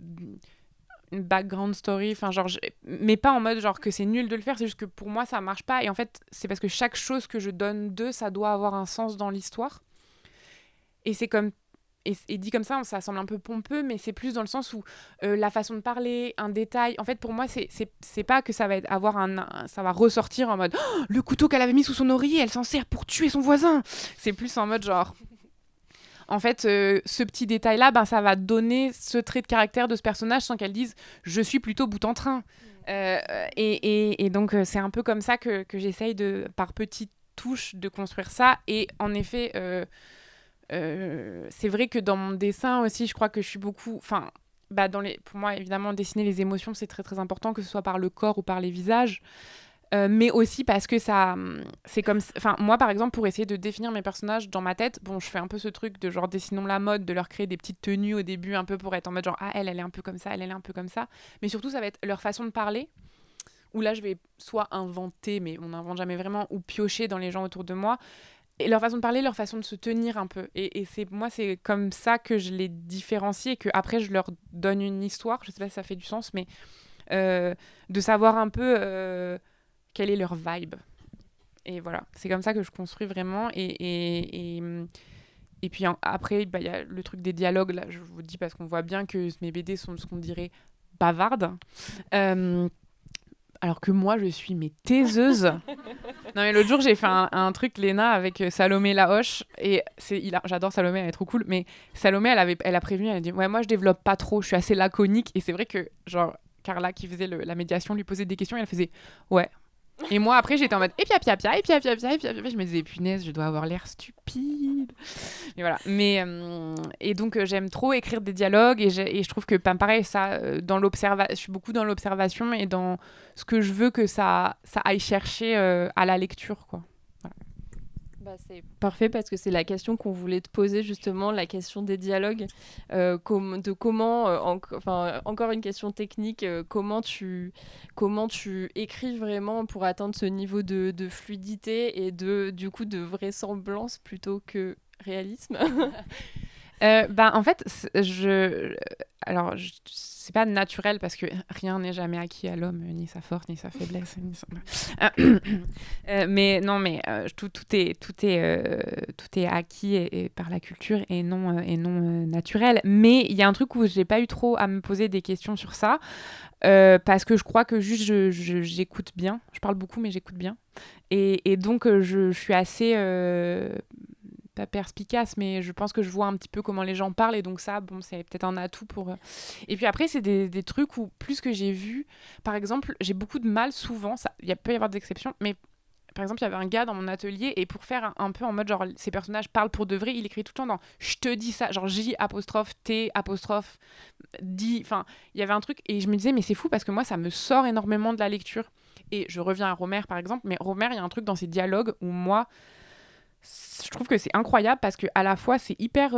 Speaker 3: background story, mais pas en mode genre que c'est nul de le faire, c'est juste que pour moi ça marche pas et en fait c'est parce que chaque chose que je donne d'eux, ça doit avoir un sens dans l'histoire et c'est comme et dit comme ça semble un peu pompeux, mais c'est plus dans le sens où la façon de parler, un détail, en fait pour moi c'est pas que ça va ça va ressortir en mode le couteau qu'elle avait mis sous son oreiller, elle s'en sert pour tuer son voisin, c'est plus en mode genre en fait, ce petit détail-là, ça va donner ce trait de caractère de ce personnage sans qu'elle dise « je suis plutôt bout en train ». Et donc, c'est un peu comme ça que j'essaye, par petites touches, de construire ça. Et en effet, c'est vrai que dans mon dessin aussi, je crois que je suis beaucoup... pour moi, évidemment, dessiner les émotions, c'est très, très important, que ce soit par le corps ou par les visages. Mais aussi parce que c'est comme... moi, par exemple, pour essayer de définir mes personnages dans ma tête, je fais un peu ce truc de genre dessinons la mode, de leur créer des petites tenues au début, un peu pour être en mode genre, elle est un peu comme ça, elle est un peu comme ça. Mais surtout, ça va être leur façon de parler, où là, je vais soit inventer, mais on n'invente jamais vraiment, ou piocher dans les gens autour de moi. Et leur façon de parler, leur façon de se tenir un peu. Et moi, c'est comme ça que je les différencie et qu'après, je leur donne une histoire. Je sais pas si ça fait du sens, mais de savoir un peu... quelle est leur vibe. Et voilà, c'est comme ça que je construis vraiment. Et puis après, il y a le truc des dialogues. Là, je vous dis parce qu'on voit bien que mes BD sont ce qu'on dirait bavardes. Alors que moi, je suis taiseuse. Non, mais l'autre jour, j'ai fait un truc, Léna, avec Salomé Lahoche. Et j'adore Salomé, elle est trop cool. Mais Salomé, elle a prévenu, elle a dit « Ouais, moi, je développe pas trop, je suis assez laconique. » Et c'est vrai que, genre, Carla, qui faisait la médiation, lui posait des questions et elle faisait « Ouais. » Et moi, après, j'étais en mode et puis je me disais punaise, je dois avoir l'air stupide. Et voilà. Mais et donc j'aime trop écrire des dialogues et je trouve que pareil ça je suis beaucoup dans l'observation et dans ce que je veux que ça aille chercher à la lecture quoi. Voilà.
Speaker 2: C'est parfait parce que c'est la question qu'on voulait te poser justement, la question des dialogues, encore une question technique, comment tu écris vraiment pour atteindre ce niveau de fluidité et du coup de vraisemblance plutôt que réalisme.
Speaker 3: En fait, c'est pas naturel parce que rien n'est jamais acquis à l'homme, ni sa force, ni sa faiblesse. Mais tout est acquis et par la culture et non naturel. Mais il y a un truc où j'ai pas eu trop à me poser des questions sur ça parce que je crois que juste j'écoute bien. Je parle beaucoup, mais j'écoute bien. Et donc, je suis assez... pas perspicace, mais je pense que je vois un petit peu comment les gens parlent, et donc ça, c'est peut-être un atout pour... Et puis après, c'est des trucs où, plus que j'ai vu, par exemple, j'ai beaucoup de mal souvent, il peut y avoir des exceptions, mais par exemple, il y avait un gars dans mon atelier, et pour faire un peu en mode, genre, ces personnages parlent pour de vrai, il écrit tout le temps dans « je te dis ça », genre J apostrophe, T apostrophe, dit, enfin, il y avait un truc, et je me disais, mais c'est fou, parce que moi, ça me sort énormément de la lecture. Et je reviens à Rohmer, par exemple, mais Rohmer, il y a un truc dans ses dialogues où moi, je trouve que c'est incroyable parce que à la fois c'est hyper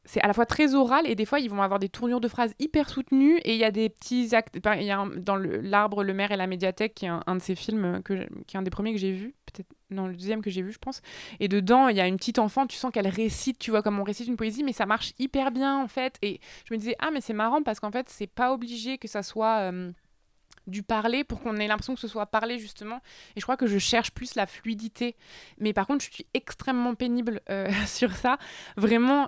Speaker 3: c'est à la fois très oral et des fois ils vont avoir des tournures de phrases hyper soutenues et il y a des petits actes, il y a dans l'arbre, le maire et la médiathèque qui est un de ces films qui est un des premiers que j'ai vu, peut-être non, le deuxième que j'ai vu je pense, et dedans il y a une petite enfant, tu sens qu'elle récite, tu vois, comme on récite une poésie, mais ça marche hyper bien en fait, et je me disais mais c'est marrant parce qu'en fait c'est pas obligé que ça soit du parler pour qu'on ait l'impression que ce soit parlé justement, et je crois que je cherche plus la fluidité, mais par contre je suis extrêmement pénible sur ça, vraiment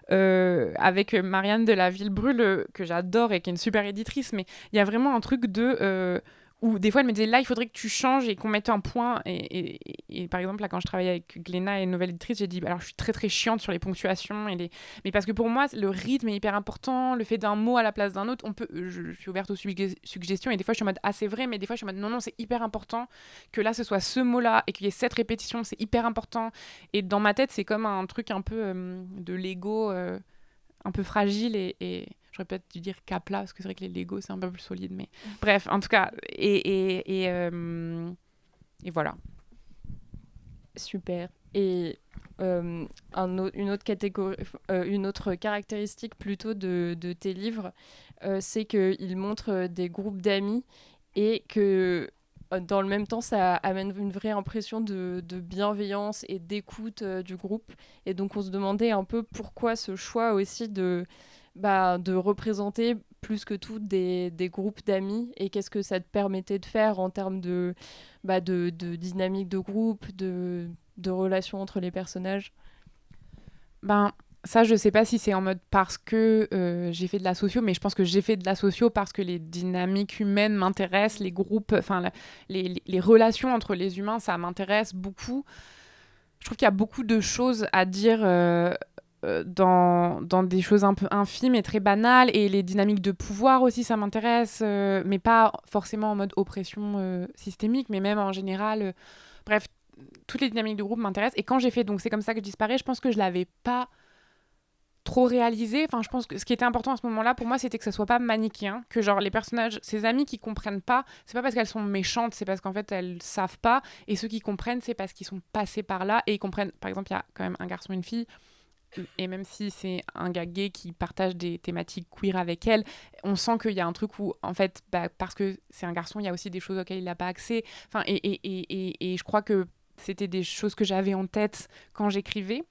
Speaker 3: avec Marianne de la Villebrûle que j'adore et qui est une super éditrice, mais il y a vraiment un truc de où des fois elle me disait là il faudrait que tu changes et qu'on mette un point, et par exemple là quand je travaillais avec Gléna et une nouvelle éditrice, j'ai dit alors je suis très très chiante sur les ponctuations mais parce que pour moi le rythme est hyper important, le fait d'un mot à la place d'un autre, je suis ouverte aux suggestions, et des fois je suis en mode c'est vrai, mais des fois je suis en mode non c'est hyper important que là ce soit ce mot là et qu'il y ait cette répétition, c'est hyper important, et dans ma tête c'est comme un truc un peu de Lego un peu fragile, et j'aurais peut-être dû dire Capla parce que c'est vrai que les Lego c'est un peu plus solide, mais bref, en tout cas, et voilà.
Speaker 2: Super. Et une autre caractéristique plutôt de tes livres, c'est qu'ils montrent des groupes d'amis et que dans le même temps, ça amène une vraie impression de bienveillance et d'écoute du groupe. Et donc, on se demandait un peu pourquoi ce choix aussi de représenter plus que tout des groupes d'amis, et qu'est-ce que ça te permettait de faire en termes de dynamique de groupe, de relations entre les personnages.
Speaker 3: Ça, je sais pas si c'est en mode parce que j'ai fait de la socio, mais je pense que j'ai fait de la socio parce que les dynamiques humaines m'intéressent, les groupes, les relations entre les humains, ça m'intéresse beaucoup. Je trouve qu'il y a beaucoup de choses à dire dans des choses un peu infimes et très banales, et les dynamiques de pouvoir aussi, ça m'intéresse, mais pas forcément en mode oppression systémique, mais même en général. Bref, toutes les dynamiques de groupe m'intéressent, et quand j'ai fait donc c'est comme ça que je disparais, je pense que je l'avais pas trop réalisé. Enfin, je pense que ce qui était important à ce moment-là pour moi, c'était que ça soit pas manichéen, que genre les personnages, ces amis qui comprennent pas, c'est pas parce qu'elles sont méchantes, c'est parce qu'en fait elles savent pas, et ceux qui comprennent, c'est parce qu'ils sont passés par là et ils comprennent. Par exemple, il y a quand même un garçon et une fille, et même si c'est un gars gay qui partage des thématiques queer avec elle, on sent qu'il y a un truc où, en fait, parce que c'est un garçon, il y a aussi des choses auxquelles il n'a pas accès. Enfin, et je crois que c'était des choses que j'avais en tête quand j'écrivais.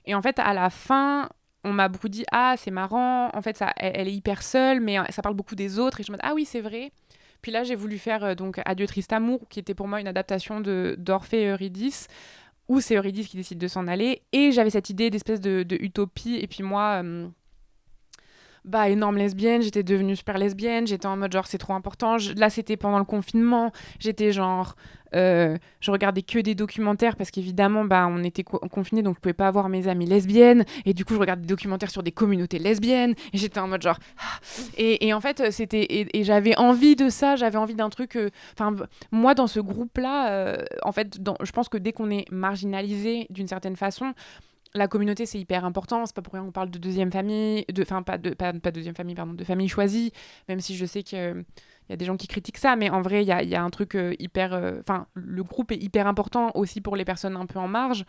Speaker 3: Et en fait, à la fin, on m'a beaucoup dit « Ah, c'est marrant, en fait, elle est hyper seule, mais ça parle beaucoup des autres. » Et je me dis « Ah oui, c'est vrai. » Puis là, j'ai voulu faire donc Adieu triste amour, qui était pour moi une adaptation d'Orphée et Eurydice, où c'est Eurydice qui décide de s'en aller. Et j'avais cette idée d'espèce de utopie. Et puis moi, énorme lesbienne, j'étais devenue super lesbienne, j'étais en mode genre c'est trop important. Là, c'était pendant le confinement, j'étais genre... je regardais que des documentaires parce qu'évidemment on était confinés, donc je pouvais pas avoir mes amies lesbiennes, et du coup je regardais des documentaires sur des communautés lesbiennes et j'étais en mode genre et en fait c'était et j'avais envie de ça, j'avais envie d'un truc moi dans ce groupe là en fait je pense que dès qu'on est marginalisé d'une certaine façon, la communauté c'est hyper important, c'est pas pour rien qu'on parle de deuxième famille, de famille choisie, même si je sais que il y a des gens qui critiquent ça, mais en vrai, il y a un truc hyper... Enfin, le groupe est hyper important aussi pour les personnes un peu en marge.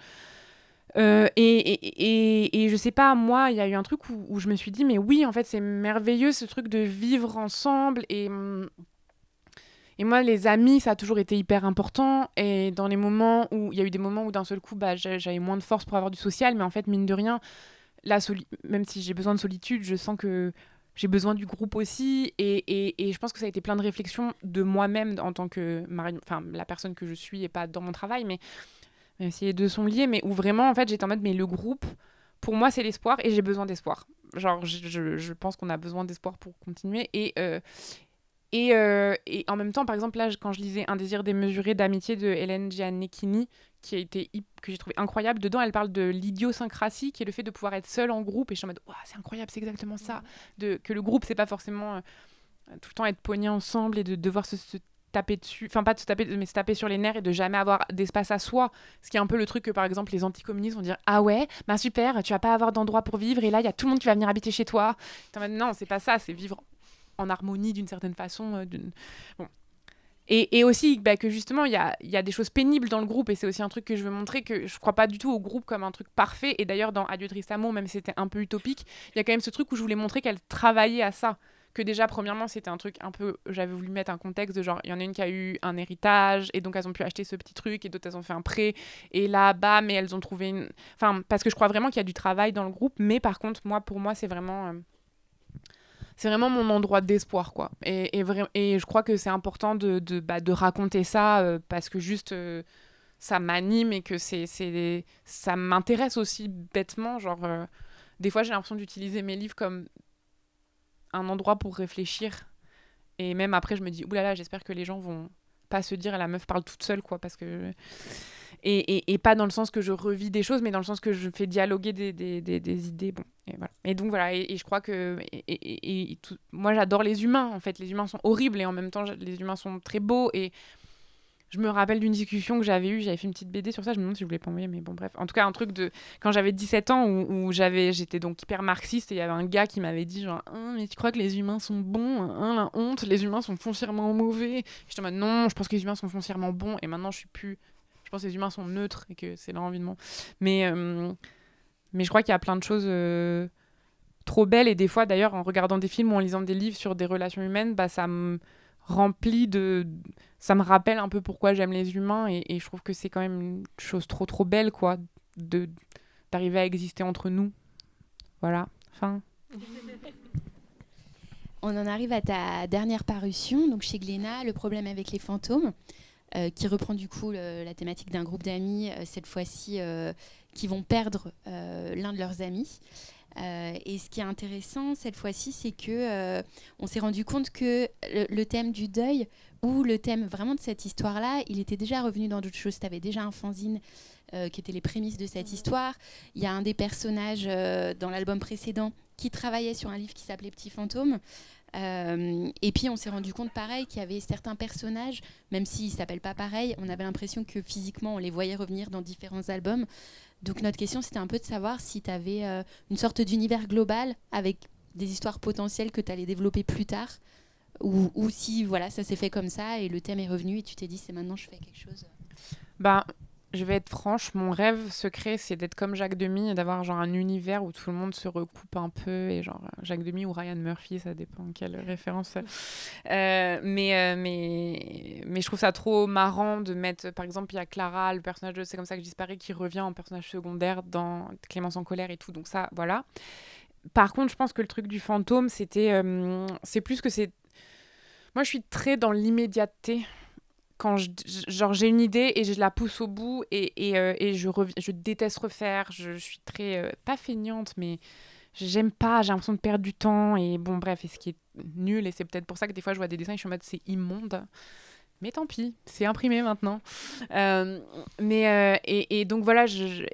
Speaker 3: Et je sais pas, moi, il y a eu un truc où je me suis dit, mais oui, en fait, c'est merveilleux ce truc de vivre ensemble. Et moi, les amis, ça a toujours été hyper important. Et dans les moments où il y a eu des moments où d'un seul coup, j'avais moins de force pour avoir du social, mais en fait, mine de rien, même si j'ai besoin de solitude, je sens que j'ai besoin du groupe aussi. Et je pense que ça a été plein de réflexions de moi-même en tant que la personne que je suis et pas dans mon travail, mais même si les deux sont liés, mais où vraiment, en fait, j'étais en mode, mais le groupe, pour moi, c'est l'espoir et j'ai besoin d'espoir. Genre, je pense qu'on a besoin d'espoir pour continuer. Et en même temps, par exemple, là, quand je lisais Un désir démesuré d'amitié de Hélène Gianecchini, que j'ai trouvé incroyable, dedans, elle parle de l'idiosyncrasie, qui est le fait de pouvoir être seule en groupe. Et je suis en mode, wow, c'est incroyable, c'est exactement ça. Que le groupe, c'est pas forcément tout le temps être pognés ensemble et de devoir se taper dessus, enfin pas de se taper, mais se taper sur les nerfs et de jamais avoir d'espace à soi. Ce qui est un peu le truc que, par exemple, les anticommunistes vont dire, ah ouais, bah super, tu vas pas avoir d'endroit pour vivre et là, il y a tout le monde qui va venir habiter chez toi. Non, c'est pas ça, c'est vivre en harmonie d'une certaine façon. Bon. Et aussi que justement, il y a des choses pénibles dans le groupe, et c'est aussi un truc que je veux montrer, que je crois pas du tout au groupe comme un truc parfait. Et d'ailleurs, dans Adieu triste amour, même si c'était un peu utopique, il y a quand même ce truc où je voulais montrer qu'elle travaillait à ça. Que déjà, premièrement, c'était un truc un peu... J'avais voulu mettre un contexte de genre, il y en a une qui a eu un héritage, et donc elles ont pu acheter ce petit truc, et d'autres, elles ont fait un prêt, et là, bam, mais elles ont trouvé une... Enfin, parce que je crois vraiment qu'il y a du travail dans le groupe, mais par contre, pour moi, c'est vraiment mon endroit d'espoir, quoi. Et je crois que c'est important de raconter ça, parce que juste... ça m'anime et que ça m'intéresse aussi bêtement. Genre, des fois, j'ai l'impression d'utiliser mes livres comme un endroit pour réfléchir. Et même après, je me dis, oulala, j'espère que les gens vont pas se dire, la meuf parle toute seule, quoi. Parce que... Et pas dans le sens que je revis des choses, mais dans le sens que je fais dialoguer des idées. Bon, et voilà. Et donc, voilà. Et je crois que... moi, j'adore les humains, en fait. Les humains sont horribles et en même temps, les humains sont très beaux. Et je me rappelle d'une discussion que j'avais eue, j'avais fait une petite BD sur ça, je me demande si je voulais pas envoyer, mais bon bref. En tout cas, un truc de... Quand j'avais 17 ans, où j'étais donc hyper marxiste, et il y avait un gars qui m'avait dit genre « mais tu crois que les humains sont bons, la honte, les humains sont foncièrement mauvais ?» J'étais en mode « Non, je pense que les humains sont foncièrement bons, et maintenant je suis plus... Je pense que les humains sont neutres, et que c'est leur envie de moi. » Mais je crois qu'il y a plein de choses trop belles, et des fois d'ailleurs, en regardant des films ou en lisant des livres sur des relations humaines, ça me remplit de... Ça me rappelle un peu pourquoi j'aime les humains, et je trouve que c'est quand même une chose trop belle, quoi, d'arriver à exister entre nous. Voilà, fin.
Speaker 1: On en arrive à ta dernière parution, donc chez Glénat, Le problème avec les fantômes, qui reprend du coup la thématique d'un groupe d'amis, cette fois-ci, qui vont perdre l'un de leurs amis. Et ce qui est intéressant cette fois-ci, c'est que on s'est rendu compte que le thème du deuil, ou le thème vraiment de cette histoire-là, il était déjà revenu dans d'autres choses. Tu avais déjà un fanzine qui était les prémices de cette histoire. Il y a un des personnages dans l'album précédent qui travaillait sur un livre qui s'appelait Petit Fantôme. Et puis on s'est rendu compte pareil qu'il y avait certains personnages, même s'ils ne s'appellent pas pareil, on avait l'impression que physiquement on les voyait revenir dans différents albums. Donc notre question, c'était un peu de savoir si tu avais une sorte d'univers global avec des histoires potentielles que tu allais développer plus tard, ou si voilà, ça s'est fait comme ça et le thème est revenu et tu t'es dit c'est maintenant je fais quelque chose.
Speaker 3: Je vais être franche, mon rêve secret, c'est d'être comme Jacques Demy et d'avoir genre un univers où tout le monde se recoupe un peu, et genre Jacques Demy ou Ryan Murphy, ça dépend quelle référence. Mais je trouve ça trop marrant de mettre, par exemple, il y a Clara, le personnage de C'est comme ça que je disparais, qui revient en personnage secondaire dans Clémence en colère et tout, donc ça, voilà. Par contre, je pense que le truc du fantôme, c'est plus que c'est... Moi, je suis très dans l'immédiateté. Quand j'ai une idée et je la pousse au bout, et je déteste refaire, je suis très pas feignante, mais j'aime pas, j'ai l'impression de perdre du temps, et bon bref, et ce qui est nul, et c'est peut-être pour ça que des fois je vois des dessins et je suis en mode c'est immonde, mais tant pis, c'est imprimé maintenant. Et donc voilà,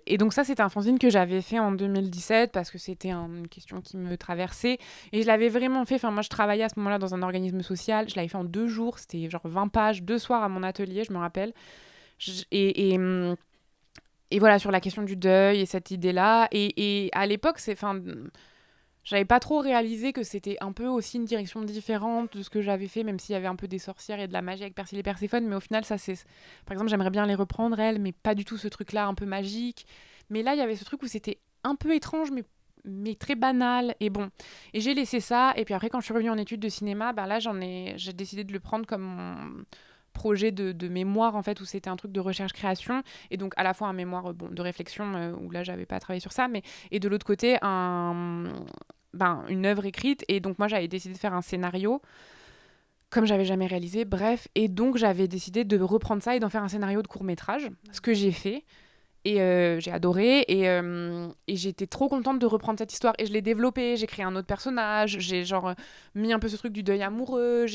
Speaker 3: et donc ça c'était un fanzine que j'avais fait en 2017 parce que c'était une question qui me traversait, et je l'avais vraiment fait, moi je travaillais à ce moment-là dans un organisme social, je l'avais fait en 2 jours, c'était genre 20 pages, 2 soirs à mon atelier, je me rappelle, et voilà, sur la question du deuil et cette idée-là, et à l'époque j'avais pas trop réalisé que c'était un peu aussi une direction différente de ce que j'avais fait, même s'il y avait un peu des sorcières et de la magie avec Persil et Perséphone. Mais au final, ça c'est... Par exemple, j'aimerais bien les reprendre, elles, mais pas du tout ce truc-là un peu magique. Mais là, il y avait ce truc où c'était un peu étrange, mais très banal. Et bon, et j'ai laissé ça. Et puis après, quand je suis revenue en études de cinéma, bah là, j'ai décidé de le prendre comme mon projet de mémoire, en fait, où c'était un truc de recherche-création. Et donc, à la fois un mémoire de réflexion, où là, j'avais pas travaillé sur ça, et de l'autre côté, une œuvre écrite. Et donc, moi, j'avais décidé de faire un scénario, comme j'avais jamais réalisé, bref. Et donc, j'avais décidé de reprendre ça et d'en faire un scénario de court-métrage, ce que j'ai fait. Et j'ai adoré et j'étais trop contente de reprendre cette histoire et je l'ai développée, j'ai créé un autre personnage, j'ai mis un peu ce truc du deuil amoureux,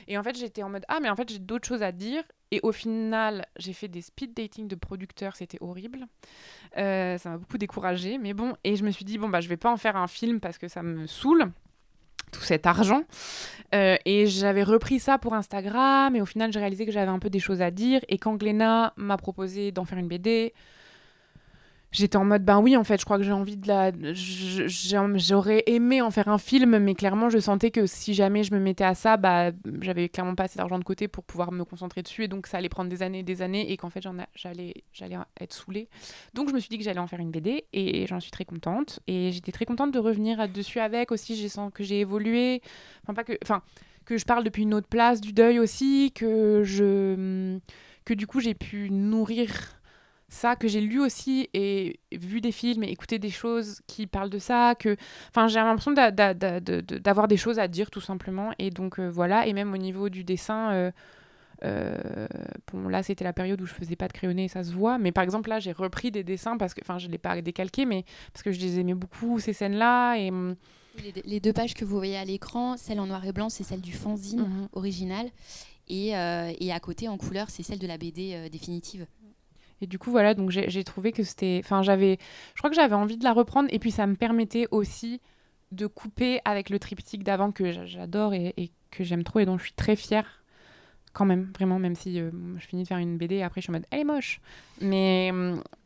Speaker 3: et en fait j'étais en mode mais en fait j'ai d'autres choses à dire. Et au final j'ai fait des speed dating de producteurs, c'était horrible, ça m'a beaucoup découragée, mais bon. Et je me suis dit je vais pas en faire un film parce que ça me saoule tout cet argent, et j'avais repris ça pour Instagram et au final j'ai réalisé que j'avais un peu des choses à dire. Et quand Gléna m'a proposé d'en faire une BD, j'étais en mode oui, en fait je crois que j'ai envie j'aurais aimé en faire un film, mais clairement je sentais que si jamais je me mettais à ça, j'avais clairement pas assez d'argent de côté pour pouvoir me concentrer dessus, et donc ça allait prendre des années et des années, et qu'en fait j'allais être saoulée. Donc je me suis dit que j'allais en faire une BD et j'en suis très contente, et j'étais très contente de revenir dessus avec aussi. Je sens que j'ai évolué, que je parle depuis une autre place du deuil aussi, que du coup j'ai pu nourrir ça, que j'ai lu aussi et vu des films et écouté des choses qui parlent de ça, j'ai l'impression d'avoir des choses à dire tout simplement. Et donc voilà. Et même au niveau du dessin, là c'était la période où je faisais pas de crayonné et ça se voit, mais par exemple là j'ai repris des dessins parce que, je l'ai pas décalqué, mais parce que je les aimais beaucoup, ces scènes là. Et
Speaker 1: les 2 pages que vous voyez à l'écran, celle en noir et blanc, c'est celle du fanzine original, et à côté en couleur, c'est celle de la BD définitive.
Speaker 3: Et du coup, voilà, donc j'ai trouvé que c'était... je crois que j'avais envie de la reprendre, et puis ça me permettait aussi de couper avec le triptyque d'avant que j'adore et que j'aime trop et dont je suis très fière, quand même, vraiment, même si je finis de faire une BD et après je suis en mode « elle est moche ». Mais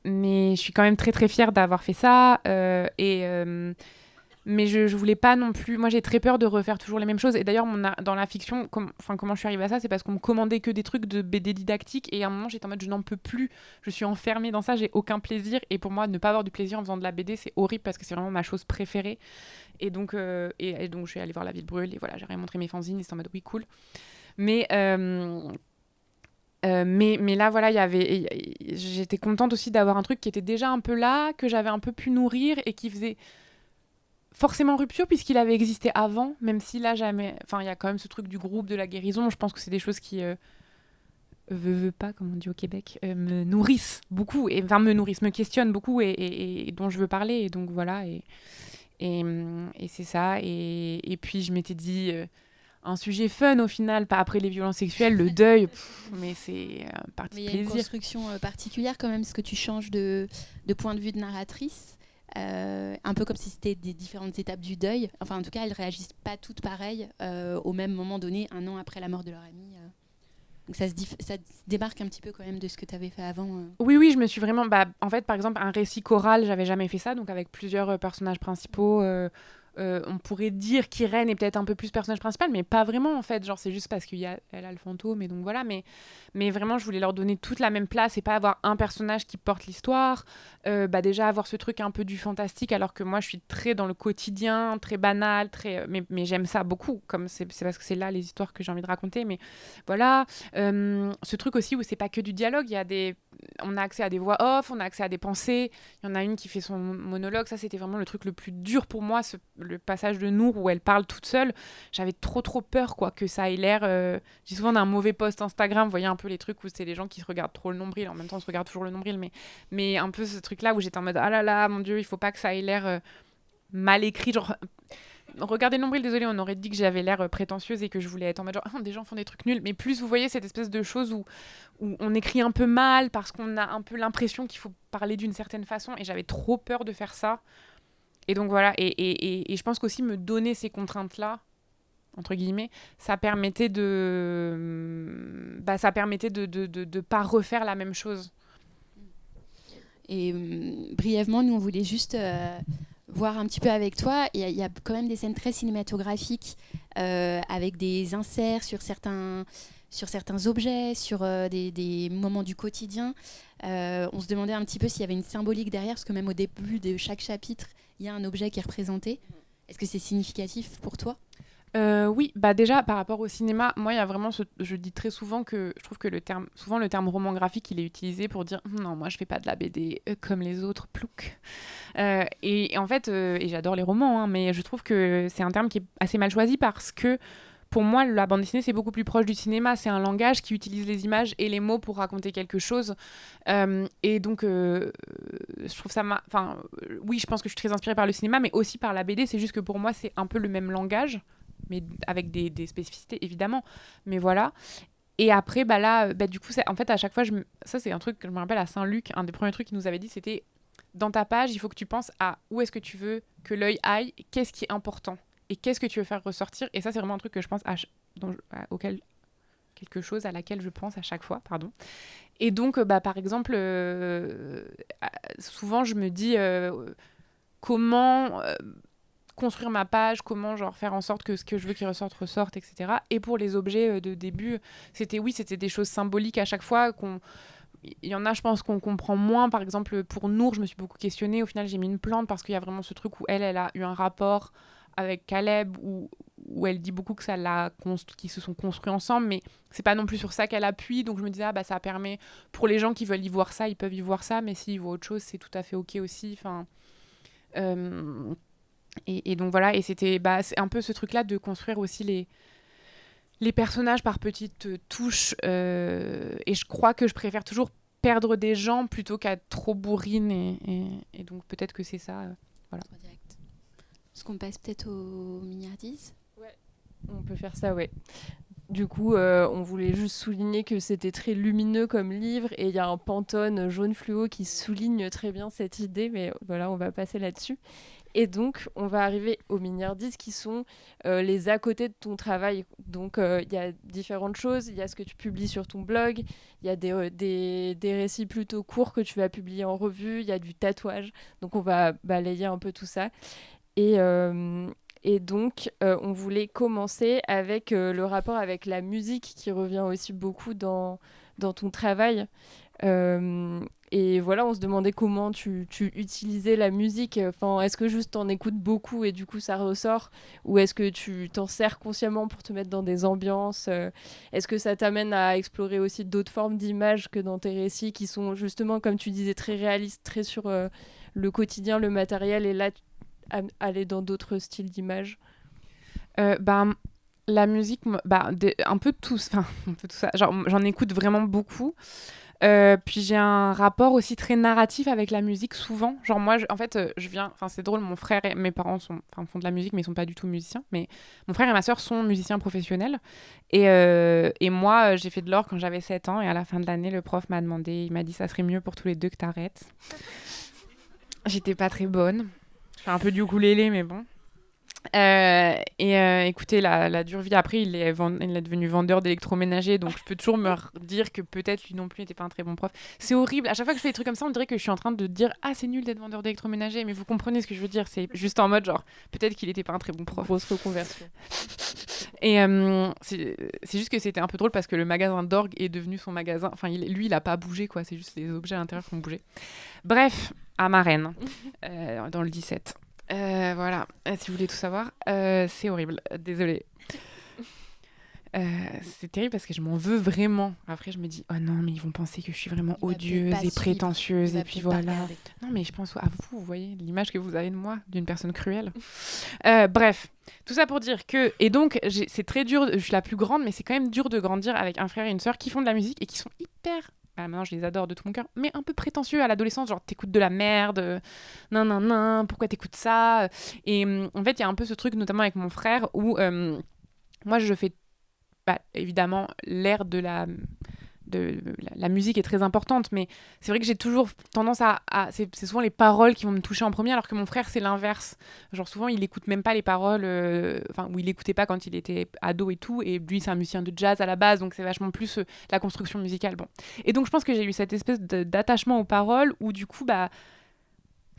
Speaker 3: je suis quand même très très fière d'avoir fait ça, mais je voulais pas non plus... Moi, j'ai très peur de refaire toujours les mêmes choses. Et d'ailleurs, dans la fiction, comment je suis arrivée à ça, c'est parce qu'on me commandait que des trucs de BD didactiques. Et à un moment, j'étais en mode, je n'en peux plus. Je suis enfermée dans ça, j'ai aucun plaisir. Et pour moi, ne pas avoir du plaisir en faisant de la BD, c'est horrible parce que c'est vraiment ma chose préférée. Et donc, donc je suis allée voir La Ville Brûle. Et voilà, j'ai montré mes fanzines. Et c'était en mode, oui, cool. Mais là, voilà, j'étais contente aussi d'avoir un truc qui était déjà un peu là, que j'avais un peu pu nourrir et qui faisait... forcément rupture puisqu'il avait existé avant, même si là jamais... il y a quand même ce truc du groupe, de la guérison. Je pense que c'est des choses qui veut pas, comme on dit au Québec, me nourrissent beaucoup, et me nourrissent, me questionnent beaucoup, et dont je veux parler. Et donc voilà, et c'est ça. Et puis je m'étais dit un sujet fun au final, pas après les violences sexuelles, le deuil, mais c'est partie plaisir.
Speaker 1: Mais il y a une construction particulière quand même, parce que tu changes de point de vue de narratrice. Un peu comme si c'était des différentes étapes du deuil. Enfin, en tout cas, elles réagissent pas toutes pareilles au même moment donné, 1 an après la mort de leur amie. Donc ça se démarque un petit peu quand même de ce que tu avais fait avant.
Speaker 3: Oui, je me suis vraiment... en fait, par exemple, un récit choral, j'avais jamais fait ça, donc avec plusieurs personnages principaux. On pourrait dire qu'Irène est peut-être un peu plus personnage principal, mais pas vraiment en fait. C'est juste parce qu'elle a le fantôme, et donc voilà. Mais vraiment, je voulais leur donner toute la même place et pas avoir un personnage qui porte l'histoire. Déjà avoir ce truc un peu du fantastique, alors que moi je suis très dans le quotidien, très banal, mais j'aime ça beaucoup, comme c'est parce que c'est là les histoires que j'ai envie de raconter. Mais voilà, ce truc aussi où c'est pas que du dialogue, on a accès à des voix off, on a accès à des pensées. Il y en a une qui fait son monologue, ça c'était vraiment le truc le plus dur pour moi, le passage de Nour où elle parle toute seule. J'avais trop peur que ça ait l'air... J'ai souvent d'un mauvais post Instagram, vous voyez un peu les trucs où c'est les gens qui se regardent trop le nombril, en même temps on se regarde toujours le nombril, mais un peu ce truc-là où j'étais en mode ah là là, mon Dieu, il faut pas que ça ait l'air mal écrit, regardez le nombril, désolé, on aurait dit que j'avais l'air prétentieuse et que je voulais être en mode des gens font des trucs nuls, mais plus vous voyez cette espèce de chose où on écrit un peu mal parce qu'on a un peu l'impression qu'il faut parler d'une certaine façon, et j'avais trop peur de faire ça. Et donc voilà, et je pense qu'aussi me donner ces contraintes-là, entre guillemets, ça permettait de pas refaire la même chose.
Speaker 1: Et brièvement, nous on voulait juste voir un petit peu avec toi. Il y a quand même des scènes très cinématographiques avec des inserts sur certains objets, sur des moments du quotidien. On se demandait un petit peu s'il y avait une symbolique derrière, parce que même au début de chaque chapitre, il y a un objet qui est représenté. Est-ce que c'est significatif pour toi ?
Speaker 3: Oui, bah déjà par rapport au cinéma, moi il y a vraiment je dis très souvent que je trouve que souvent le terme roman graphique il est utilisé pour dire non, moi je fais pas de la BD comme les autres, plouc. Et en fait, et j'adore les romans, hein, mais je trouve que c'est un terme qui est assez mal choisi parce que pour moi, la bande dessinée, c'est beaucoup plus proche du cinéma. C'est un langage qui utilise les images et les mots pour raconter quelque chose. Et donc, je trouve ça... oui, je pense que je suis très inspirée par le cinéma, mais aussi par la BD. C'est juste que pour moi, c'est un peu le même langage, mais avec des spécificités, évidemment. Mais voilà. Et après, du coup, en fait, à chaque fois, ça, c'est un truc que je me rappelle à Saint-Luc. Un des premiers trucs qu'il nous avait dit, c'était dans ta page, il faut que tu penses à où est-ce que tu veux que l'œil aille, qu'est-ce qui est important. Et qu'est-ce que tu veux faire ressortir ? Et ça, c'est vraiment un truc que je pense quelque chose à laquelle je pense à chaque fois, pardon. Et donc, par exemple, souvent, je me dis comment construire ma page, comment faire en sorte que ce que je veux qu'il ressorte, etc. Et pour les objets de début, c'était des choses symboliques à chaque fois il y en a, je pense, qu'on comprend moins. Par exemple, pour Nour, je me suis beaucoup questionnée. Au final, j'ai mis une plante parce qu'il y a vraiment ce truc où elle a eu un rapport avec Caleb où elle dit beaucoup que qu'ils se sont construits ensemble, mais c'est pas non plus sur ça qu'elle appuie. Donc je me disais, ça permet pour les gens qui veulent y voir ça, ils peuvent y voir ça, mais s'ils voient autre chose, c'est tout à fait ok aussi. Et donc voilà, et c'était c'est un peu ce truc-là de construire aussi les personnages par petites touches. Et je crois que je préfère toujours perdre des gens plutôt qu'être trop bourrine. Et donc peut-être que c'est ça. Voilà.
Speaker 1: Est-ce qu'on passe peut-être aux milliardises ?
Speaker 2: Ouais, on peut faire ça, ouais. Du coup, on voulait juste souligner que c'était très lumineux comme livre et il y a un Pantone jaune fluo qui souligne très bien cette idée, mais voilà, on va passer là-dessus. Et donc, on va arriver aux milliardises qui sont les à côté de ton travail. Donc, il y a différentes choses. Il y a ce que tu publies sur ton blog. Il y a des récits plutôt courts que tu vas publier en revue. Il y a du tatouage. Donc, on va balayer un peu tout ça. Et donc, on voulait commencer avec le rapport avec la musique qui revient aussi beaucoup dans ton travail. Et voilà, on se demandait comment tu utilisais la musique. Enfin, est-ce que juste t'en écoutes beaucoup et du coup ça ressort, ou est-ce que tu t'en sers consciemment pour te mettre dans des ambiances Est-ce que ça t'amène à explorer aussi d'autres formes d'images que dans tes récits qui sont justement, comme tu disais, très réalistes, très sur le quotidien, le matériel, et là aller dans d'autres styles d'images?
Speaker 3: La musique, un peu tout ça. J'en écoute vraiment beaucoup. Puis j'ai un rapport aussi très narratif avec la musique souvent. Genre moi, je viens... Enfin, c'est drôle, mon frère et mes parents font de la musique, mais ils sont pas du tout musiciens. Mais mon frère et ma sœur sont musiciens professionnels. Et moi, j'ai fait de l'orgue quand j'avais 7 ans. Et à la fin de l'année, le prof m'a dit, ça serait mieux pour tous les deux que t'arrêtes. J'étais pas très bonne. Je fais un peu du ukulélé, mais bon. Écoutez, la dure vie, après il est devenu vendeur d'électroménager, donc je peux toujours me dire que peut-être lui non plus n'était pas un très bon prof. C'est horrible, à chaque fois que je fais des trucs comme ça, on dirait que je suis en train de dire c'est nul d'être vendeur d'électroménager, mais vous comprenez ce que je veux dire, c'est juste en mode genre peut-être qu'il n'était pas un très bon prof.
Speaker 2: Grosse reconversion.
Speaker 3: Et c'est juste que c'était un peu drôle parce que le magasin d'orgue est devenu son magasin, enfin lui il a pas bougé quoi, c'est juste les objets à l'intérieur qui ont bougé. Bref, à Marennes, dans le 17. Voilà, si vous voulez tout savoir, c'est horrible, désolée. C'est terrible parce que je m'en veux vraiment. Après, je me dis, oh non, mais ils vont penser que je suis vraiment odieuse et prétentieuse. Et puis voilà. Non, mais je pense à vous voyez l'image que vous avez de moi, d'une personne cruelle. Bref, tout ça pour dire que... Et donc, c'est très dur, je suis la plus grande, mais c'est quand même dur de grandir avec un frère et une sœur qui font de la musique et qui sont hyper... maintenant je les adore de tout mon cœur, mais un peu prétentieux à l'adolescence, genre t'écoutes de la merde, non, pourquoi t'écoutes ça? Et en fait il y a un peu ce truc, notamment avec mon frère, où moi je fais, évidemment l'air de la musique est très importante, mais c'est vrai que j'ai toujours tendance à c'est souvent les paroles qui vont me toucher en premier, alors que mon frère c'est l'inverse, genre souvent il écoute même pas les paroles, ou il écoutait pas quand il était ado et tout, et lui c'est un musicien de jazz à la base, donc c'est vachement plus la construction musicale, bon. Et donc je pense que j'ai eu cette espèce d'attachement aux paroles où du coup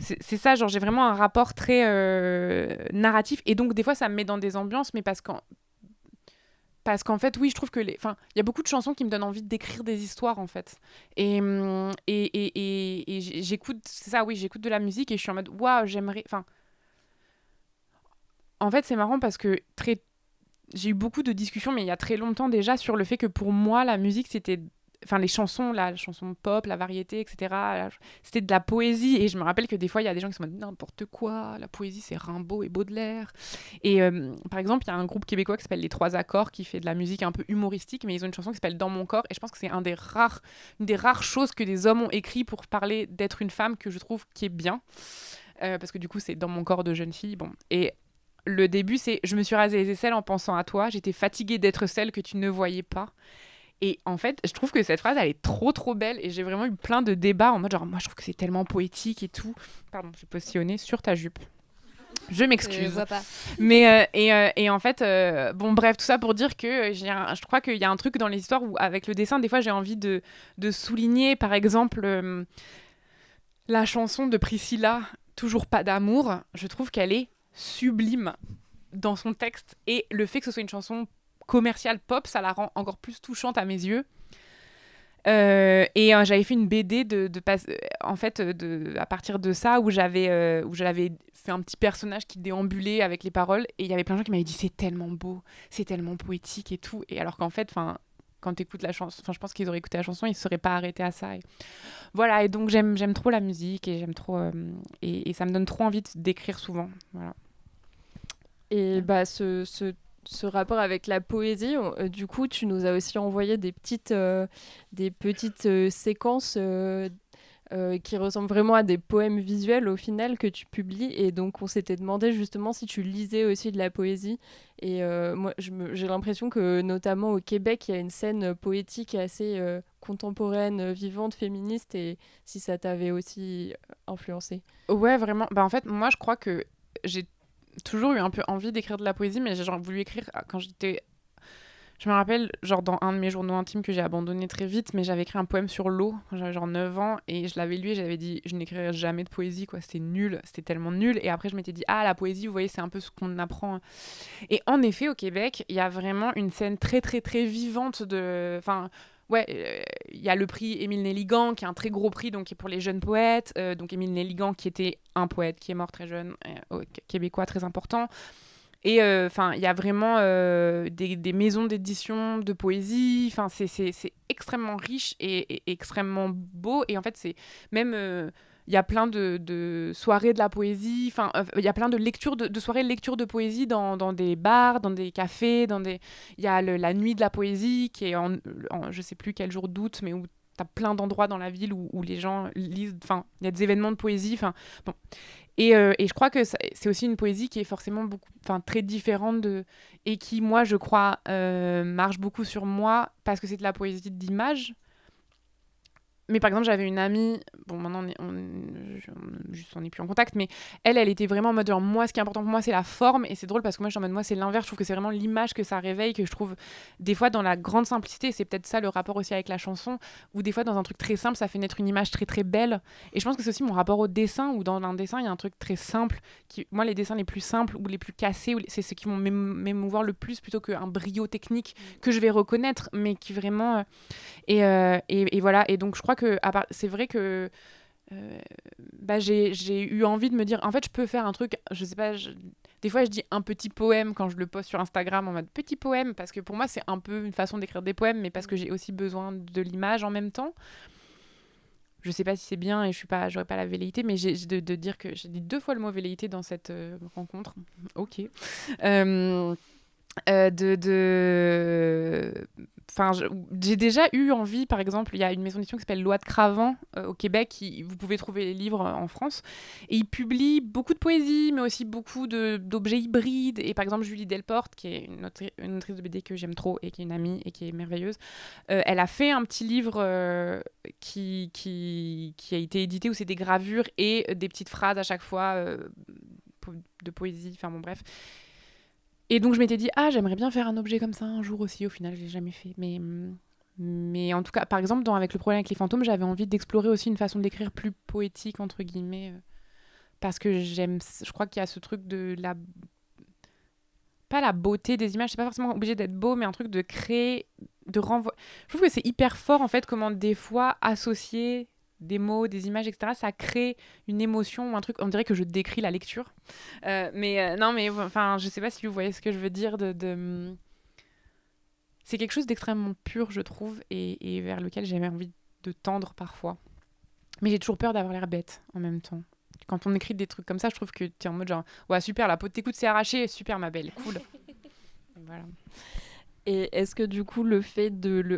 Speaker 3: c'est ça, genre j'ai vraiment un rapport très narratif, et donc des fois ça me met dans des ambiances, mais parce qu'en fait, oui, je trouve que il y a beaucoup de chansons qui me donnent envie d'écrire des histoires, en fait. Et j'écoute, c'est ça, oui, j'écoute de la musique et je suis en mode, waouh, j'aimerais. Enfin, en fait, c'est marrant parce que j'ai eu beaucoup de discussions, mais il y a très longtemps déjà, sur le fait que pour moi, la musique, c'était. Enfin, les chansons, la chanson pop, la variété, etc., c'était de la poésie. Et je me rappelle que des fois, il y a des gens qui sont en mode n'importe quoi, la poésie, c'est Rimbaud et Baudelaire. Et par exemple, il y a un groupe québécois qui s'appelle Les Trois Accords, qui fait de la musique un peu humoristique, mais ils ont une chanson qui s'appelle Dans mon corps. Et je pense que c'est une des rares choses que des hommes ont écrit pour parler d'être une femme, que je trouve qui est bien. Parce que du coup, c'est Dans mon corps de jeune fille. Bon. Et le début, c'est « Je me suis rasé les aisselles en pensant à toi. J'étais fatiguée d'être celle que tu ne voyais pas. » Et en fait, je trouve que cette phrase, elle est trop, trop belle. Et j'ai vraiment eu plein de débats en mode genre, moi, je trouve que c'est tellement poétique et tout. Pardon, j'ai positionné sur ta jupe. Je m'excuse.
Speaker 1: Je vois pas.
Speaker 3: Mais, et en fait, bon, bref, tout ça pour dire que je crois qu'il y a un truc dans les histoires où, avec le dessin, des fois, j'ai envie de souligner, par exemple, la chanson de Priscilla, Toujours pas d'amour. Je trouve qu'elle est sublime dans son texte. Et le fait que ce soit une chanson commerciale pop, ça la rend encore plus touchante à mes yeux. Et j'avais fait une BD à partir de ça, où j'avais fait un petit personnage qui déambulait avec les paroles, et il y avait plein de gens qui m'avaient dit c'est tellement beau, c'est tellement poétique et tout, et alors qu'en fait, quand tu écoutes la chanson, je pense qu'ils auraient écouté la chanson, ils ne seraient pas arrêtés à ça. Et voilà, et donc j'aime trop la musique, et j'aime trop et ça me donne trop envie d'écrire souvent. Voilà.
Speaker 2: Et bah, ce rapport avec la poésie, du coup, tu nous as aussi envoyé des petites séquences qui ressemblent vraiment à des poèmes visuels au final que tu publies. Et donc, on s'était demandé justement si tu lisais aussi de la poésie. Et moi, j'ai l'impression que notamment au Québec, il y a une scène poétique assez contemporaine, vivante, féministe. Et si ça t'avait aussi influencé.
Speaker 3: Ouais, vraiment. Bah, en fait, moi, je crois que j'ai toujours eu un peu envie d'écrire de la poésie, mais j'ai voulu écrire quand j'étais... Je me rappelle, genre dans un de mes journaux intimes que j'ai abandonné très vite, mais j'avais écrit un poème sur l'eau quand j'avais genre 9 ans, et je l'avais lu et j'avais dit je n'écrirai jamais de poésie, quoi, c'était nul, c'était tellement nul. Et après je m'étais dit la poésie, vous voyez, c'est un peu ce qu'on apprend. Et en effet, au Québec, il y a vraiment une scène très très très vivante de... Enfin, ouais, il y a le prix Émile Nelligan, qui est un très gros prix, donc qui est pour les jeunes poètes. Donc Émile Nelligan, qui était un poète qui est mort très jeune, québécois très important. Et il y a vraiment des maisons d'édition de poésie. Enfin, c'est extrêmement riche et extrêmement beau. Et en fait, c'est même... il y a plein de soirées de la poésie. Enfin, il y a plein de lectures, de soirées de lecture de poésie dans des bars, dans des cafés. Il y a la nuit de la poésie, qui est je sais plus quel jour d'août, mais où t'as plein d'endroits dans la ville où les gens lisent. Enfin, il y a des événements de poésie. Enfin, bon. Et je crois que c'est aussi une poésie qui est forcément très différente et qui, moi, je crois, marche beaucoup sur moi parce que c'est de la poésie d'image. Mais par exemple, j'avais une amie, bon, maintenant on n'est plus en contact, mais elle était vraiment en mode genre, moi, ce qui est important pour moi, c'est la forme. Et c'est drôle parce que moi, je suis en mode, moi, c'est l'inverse. Je trouve que c'est vraiment l'image que ça réveille, que je trouve des fois dans la grande simplicité. C'est peut-être ça le rapport aussi avec la chanson, où des fois, dans un truc très simple, ça fait naître une image très très belle. Et je pense que c'est aussi mon rapport au dessin, où dans un dessin, il y a un truc très simple. Moi, les dessins les plus simples ou les plus cassés, c'est ceux qui vont m'émouvoir le plus plutôt qu'un brio technique que je vais reconnaître, mais qui vraiment. Et voilà. Et donc, je crois que c'est vrai que j'ai eu envie de me dire, en fait, je peux faire un truc, je sais pas, des fois, je dis un petit poème quand je le poste sur Instagram en mode petit poème, parce que pour moi, c'est un peu une façon d'écrire des poèmes, mais parce que j'ai aussi besoin de l'image en même temps. Je sais pas si c'est bien et j'aurais pas la velléité, mais j'ai de dire que j'ai dit 2 fois le mot velléité dans cette rencontre. Ok. J'ai déjà eu envie, par exemple, il y a une maison d'édition qui s'appelle Loi de Cravant au Québec, vous pouvez trouver les livres en France, et ils publient beaucoup de poésie, mais aussi beaucoup d'objets hybrides. Et par exemple, Julie Delporte, qui est une autrice de BD que j'aime trop et qui est une amie et qui est merveilleuse, elle a fait un petit livre qui a été édité, où c'est des gravures et des petites phrases à chaque fois de poésie, enfin bon bref. Et donc je m'étais dit, j'aimerais bien faire un objet comme ça un jour aussi. Au final, je l'ai jamais fait. Mais en tout cas, par exemple, avec le problème avec les fantômes, j'avais envie d'explorer aussi une façon d'écrire plus poétique, entre guillemets. parce que je crois qu'il y a ce truc de la... Pas la beauté des images, c'est pas forcément obligé d'être beau, mais un truc de créer, de renvoyer. Je trouve que c'est hyper fort, en fait, comment des fois associer des mots, des images, etc., ça crée une émotion ou un truc. On dirait que je décris la lecture. Non, mais enfin, je sais pas si vous voyez ce que je veux dire. C'est quelque chose d'extrêmement pur, je trouve, et vers lequel j'avais envie de tendre parfois. Mais j'ai toujours peur d'avoir l'air bête en même temps. Quand on écrit des trucs comme ça, je trouve que tu es en mode genre, ouais, super, la peau de tes coudes s'est arrachée, super, ma belle, cool. Voilà.
Speaker 2: Et est-ce que du coup, le fait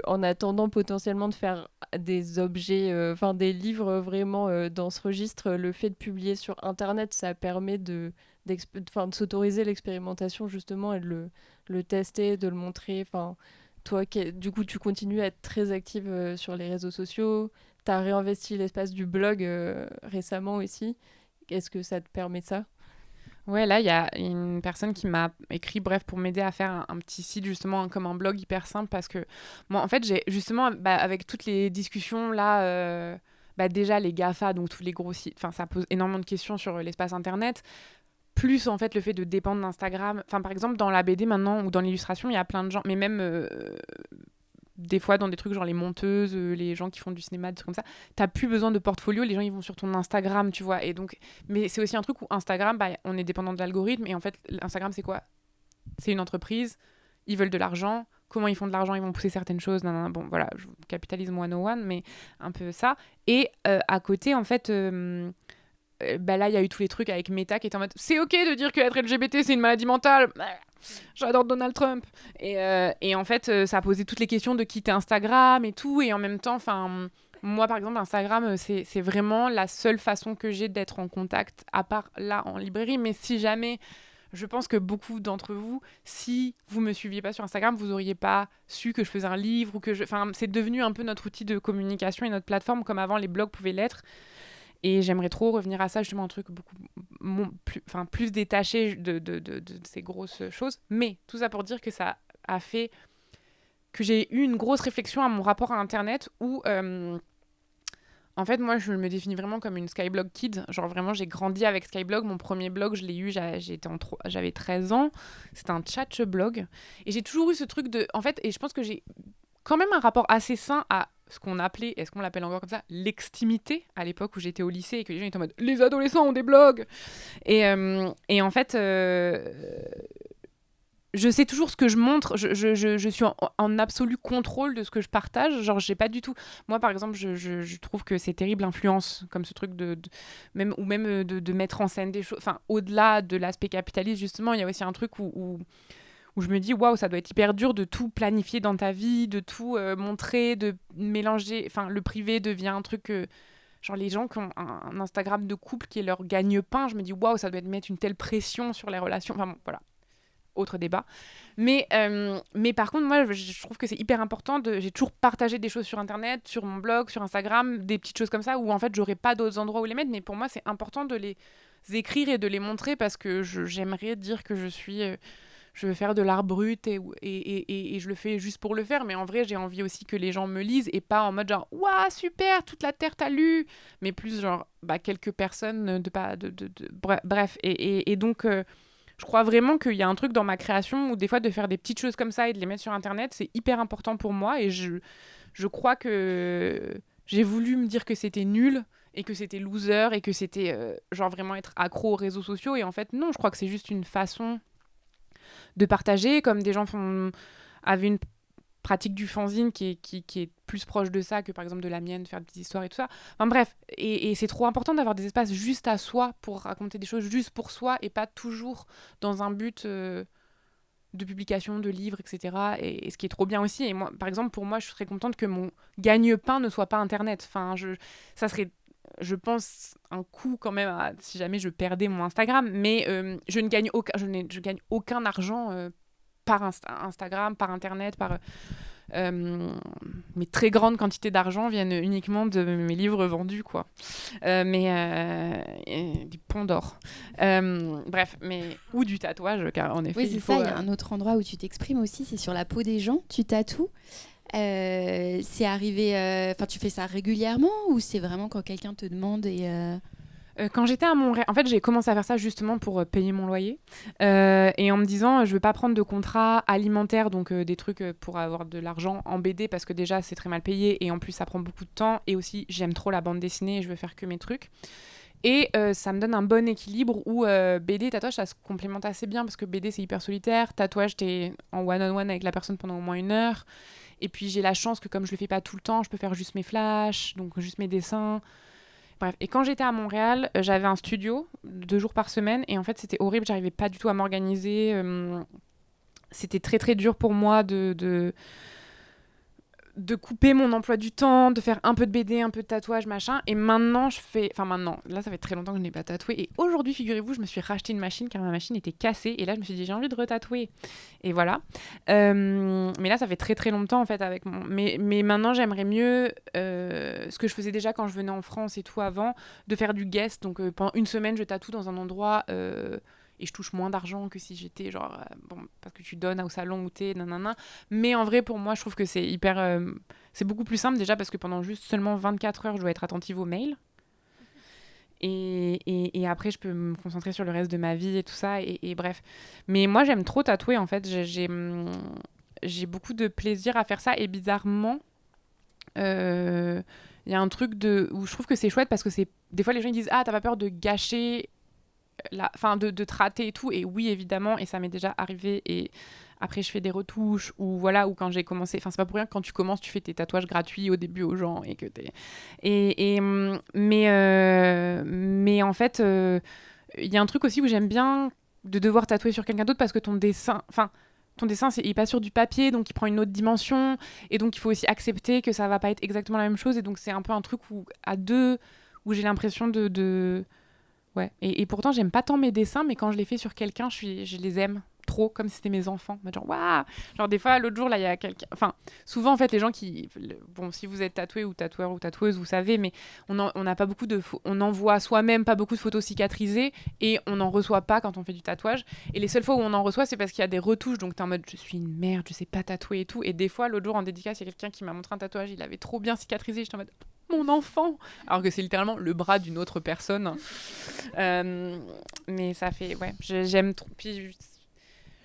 Speaker 2: en attendant potentiellement de faire des objets, des livres vraiment dans ce registre, le fait de publier sur Internet, ça permet de s'autoriser l'expérimentation justement et de le tester, de le montrer. Toi, du coup, tu continues à être très active sur les réseaux sociaux. Tu as réinvesti l'espace du blog récemment aussi. Est-ce que ça te permet ça ?
Speaker 3: Ouais, là, il y a une personne qui m'a écrit, bref, pour m'aider à faire un petit site, justement, comme un blog hyper simple, parce que moi, en fait, j'ai justement, avec toutes les discussions, là, déjà, les GAFA, donc tous les gros sites, ça pose énormément de questions sur l'espace Internet, plus, en fait, le fait de dépendre d'Instagram. Par exemple, dans la BD, maintenant, ou dans l'illustration, il y a plein de gens, mais même... des fois dans des trucs genre les monteuses, les gens qui font du cinéma, des trucs comme ça, t'as plus besoin de portfolio, les gens ils vont sur ton Instagram, tu vois, et donc, mais c'est aussi un truc où Instagram, on est dépendant de l'algorithme, et en fait Instagram c'est quoi ? C'est une entreprise, ils veulent de l'argent, comment ils font de l'argent, ils vont pousser certaines choses, bon voilà, je capitalisme 101, mais un peu ça, et à côté en fait... là, il y a eu tous les trucs avec Meta qui était en mode c'est ok de dire que être LGBT c'est une maladie mentale. J'adore Donald Trump. Et en fait, ça a posé toutes les questions de quitter Instagram et tout. Et en même temps, moi, par exemple, Instagram, c'est vraiment la seule façon que j'ai d'être en contact, à part là, en librairie. Mais si jamais, je pense que beaucoup d'entre vous, si vous me suiviez pas sur Instagram, vous auriez pas su que je faisais un livre ou que c'est devenu un peu notre outil de communication et notre plateforme, comme avant les blogs pouvaient l'être. Et j'aimerais trop revenir à ça, justement, un truc beaucoup plus détaché de ces grosses choses. Mais tout ça pour dire que ça a fait que j'ai eu une grosse réflexion à mon rapport à Internet où, en fait, moi, je me définis vraiment comme une Skyblog kid. Genre, vraiment, j'ai grandi avec Skyblog. Mon premier blog, je l'ai eu, j'avais 13 ans. C'était un chat blog. Et j'ai toujours eu ce truc de... En fait, et je pense que j'ai quand même un rapport assez sain à ce qu'on appelait, est-ce qu'on l'appelle encore comme ça, l'extimité, à l'époque où j'étais au lycée et que les gens étaient en mode « Les adolescents ont des blogs !» Et en fait, je sais toujours ce que je montre, je suis en absolu contrôle de ce que je partage. Genre, j'ai pas du tout... Moi, par exemple, je trouve que c'est terrible l'influence, comme ce truc même de mettre en scène des choses... Au-delà de l'aspect capitaliste, justement, il y a aussi un truc où je me dis, waouh, ça doit être hyper dur de tout planifier dans ta vie, de tout montrer, de mélanger. Le privé devient un truc... genre, les gens qui ont un Instagram de couple qui est leur gagne-pain, je me dis, waouh, ça doit mettre une telle pression sur les relations. Bon, voilà. Autre débat. Mais par contre, moi, je trouve que c'est hyper important. J'ai toujours partagé des choses sur Internet, sur mon blog, sur Instagram, des petites choses comme ça, où en fait, j'aurais pas d'autres endroits où les mettre. Mais pour moi, c'est important de les écrire et de les montrer parce que j'aimerais dire que je veux faire de l'art brut et je le fais juste pour le faire. Mais en vrai, j'ai envie aussi que les gens me lisent et pas en mode genre « Waouh, super, toute la Terre t'a lu !» Mais plus genre quelques personnes, bref. Et donc, je crois vraiment qu'il y a un truc dans ma création où des fois, de faire des petites choses comme ça et de les mettre sur Internet, c'est hyper important pour moi. Et je crois que j'ai voulu me dire que c'était nul et que c'était loser et que c'était genre vraiment être accro aux réseaux sociaux. Et en fait, non, je crois que c'est juste une façon de partager, comme des gens avaient une pratique du fanzine qui est plus proche de ça que par exemple de la mienne, de faire des petites histoires et tout ça. Bref, et c'est trop important d'avoir des espaces juste à soi pour raconter des choses juste pour soi et pas toujours dans un but de publication de livres, etc. Et ce qui est trop bien aussi. Et moi, par exemple, pour moi, je serais contente que mon gagne-pain ne soit pas Internet. Ça serait, je pense, un coût quand même si jamais je perdais mon Instagram, mais je gagne aucun argent par Instagram, par Internet, mes très grandes quantités d'argent viennent uniquement de mes livres vendus, quoi. Des ponts d'or. Bref, ou du tatouage, car en effet...
Speaker 1: Oui, c'est ça, il y a un autre endroit où tu t'exprimes aussi, c'est sur la peau des gens, tu tatoues. C'est arrivé... tu fais ça régulièrement ou c'est vraiment quand quelqu'un te demande et...
Speaker 3: Quand j'étais à Montréal, en fait, j'ai commencé à faire ça justement pour payer mon loyer. Et en me disant, je veux pas prendre de contrat alimentaire, donc des trucs pour avoir de l'argent en BD, parce que déjà, c'est très mal payé, et en plus, ça prend beaucoup de temps. Et aussi, j'aime trop la bande dessinée, et je veux faire que mes trucs. Et ça me donne un bon équilibre où BD et tatouage, ça se complémente assez bien, parce que BD, c'est hyper solitaire. Tatouage, t'es en one-on-one avec la personne pendant au moins 1 heure. Et puis, j'ai la chance que comme je le fais pas tout le temps, je peux faire juste mes flashs, donc juste mes dessins. Bref, et quand j'étais à Montréal, j'avais un studio 2 jours par semaine et en fait c'était horrible, j'arrivais pas du tout à m'organiser. C'était très très dur pour moi de couper mon emploi du temps, de faire un peu de BD, un peu de tatouage, machin. Et maintenant, là, ça fait très longtemps que je n'ai pas tatoué. Et aujourd'hui, figurez-vous, je me suis racheté une machine car ma machine était cassée. Et là, je me suis dit, j'ai envie de retatouer. Et voilà. Mais là, ça fait très très longtemps, en fait, avec mon... Mais maintenant, j'aimerais mieux ce que je faisais déjà quand je venais en France et tout avant, de faire du guest. Donc, pendant 1 semaine, je tatoue dans un endroit... et je touche moins d'argent que si j'étais genre parce que tu donnes au salon où t'es nanana, mais en vrai pour moi je trouve que c'est hyper c'est beaucoup plus simple déjà parce que pendant juste seulement 24 heures je dois être attentive aux mails et après je peux me concentrer sur le reste de ma vie et tout ça et bref, mais moi j'aime trop tatouer en fait, j'ai beaucoup de plaisir à faire ça et bizarrement il y a un truc où je trouve que c'est chouette parce que c'est des fois les gens ils disent ah t'as pas peur de gâcher de te rater et tout, et oui évidemment, et ça m'est déjà arrivé, et après je fais des retouches, ou voilà, ou quand j'ai commencé, c'est pas pour rien que quand tu commences tu fais tes tatouages gratuits au début aux gens, et que t'es... mais en fait, il y a un truc aussi où j'aime bien de devoir tatouer sur quelqu'un d'autre, parce que ton dessin, il est pas sur du papier, donc il prend une autre dimension, et donc il faut aussi accepter que ça va pas être exactement la même chose, et donc c'est un peu un truc où, à deux, où j'ai l'impression de... Ouais, et pourtant, j'aime pas tant mes dessins, mais quand je les fais sur quelqu'un, je les aime trop, comme si c'était mes enfants. Genre, waouh! Genre, des fois, l'autre jour, là, il y a quelqu'un... Enfin, souvent, en fait, les gens qui... Bon, si vous êtes tatoué ou tatoueur ou tatoueuse, vous savez, mais on n'a pas beaucoup de... On envoie soi-même pas beaucoup de photos cicatrisées et on n'en reçoit pas quand on fait du tatouage. Et les seules fois où on en reçoit, c'est parce qu'il y a des retouches. Donc, t'es en mode, je suis une merde, je sais pas tatouer et tout. Et des fois, l'autre jour, en dédicace, il y a quelqu'un qui m'a montré un tatouage, il avait trop bien cicatrisé. J'étais en mode... mon enfant, alors que c'est littéralement le bras d'une autre personne. Mais ça fait, ouais, j'aime trop. Puis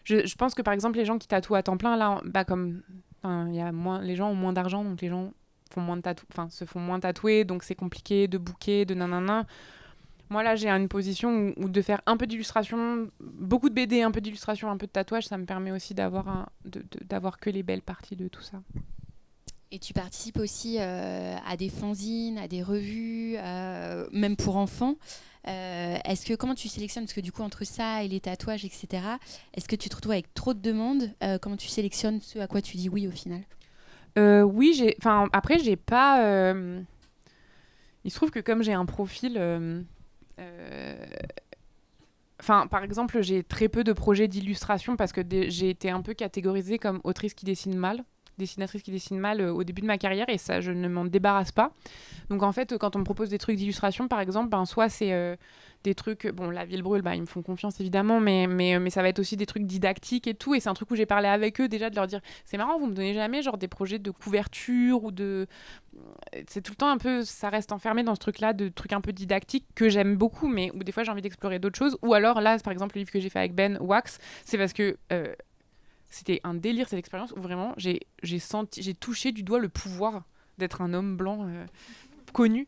Speaker 3: je pense que par exemple les gens qui tatouent à temps plein là, comme y a moins, les gens ont moins d'argent, donc les gens font moins de se font moins tatouer, donc c'est compliqué de booker, de nanana. Moi là j'ai une position où de faire un peu d'illustration, beaucoup de BD, un peu d'illustration, un peu de tatouage, ça me permet aussi d'avoir que les belles parties de tout ça.
Speaker 1: Et tu participes aussi à des fanzines, à des revues, même pour enfants. Comment tu sélectionnes, parce que du coup entre ça et les tatouages, etc., est-ce que tu te retrouves avec trop de demandes? Comment tu sélectionnes ce à quoi tu dis oui au final?
Speaker 3: Oui, après j'ai pas... Il se trouve que comme j'ai un profil... par exemple, j'ai très peu de projets d'illustration parce que j'ai été un peu catégorisée comme autrice qui dessine mal, dessinatrice qui dessine mal au début de ma carrière, et ça, je ne m'en débarrasse pas. Donc en fait, quand on me propose des trucs d'illustration, par exemple, soit c'est des trucs... Bon, La Ville brûle, ils me font confiance, évidemment, mais ça va être aussi des trucs didactiques et tout, et c'est un truc où j'ai parlé avec eux, déjà, de leur dire, c'est marrant, vous me donnez jamais genre des projets de couverture ou de... C'est tout le temps un peu... Ça reste enfermé dans ce truc-là, de trucs un peu didactiques que j'aime beaucoup, mais où des fois, j'ai envie d'explorer d'autres choses. Ou alors, là, par exemple, le livre que j'ai fait avec Ben, Wax, c'est parce que... c'était un délire cette expérience où vraiment j'ai touché du doigt le pouvoir d'être un homme blanc connu.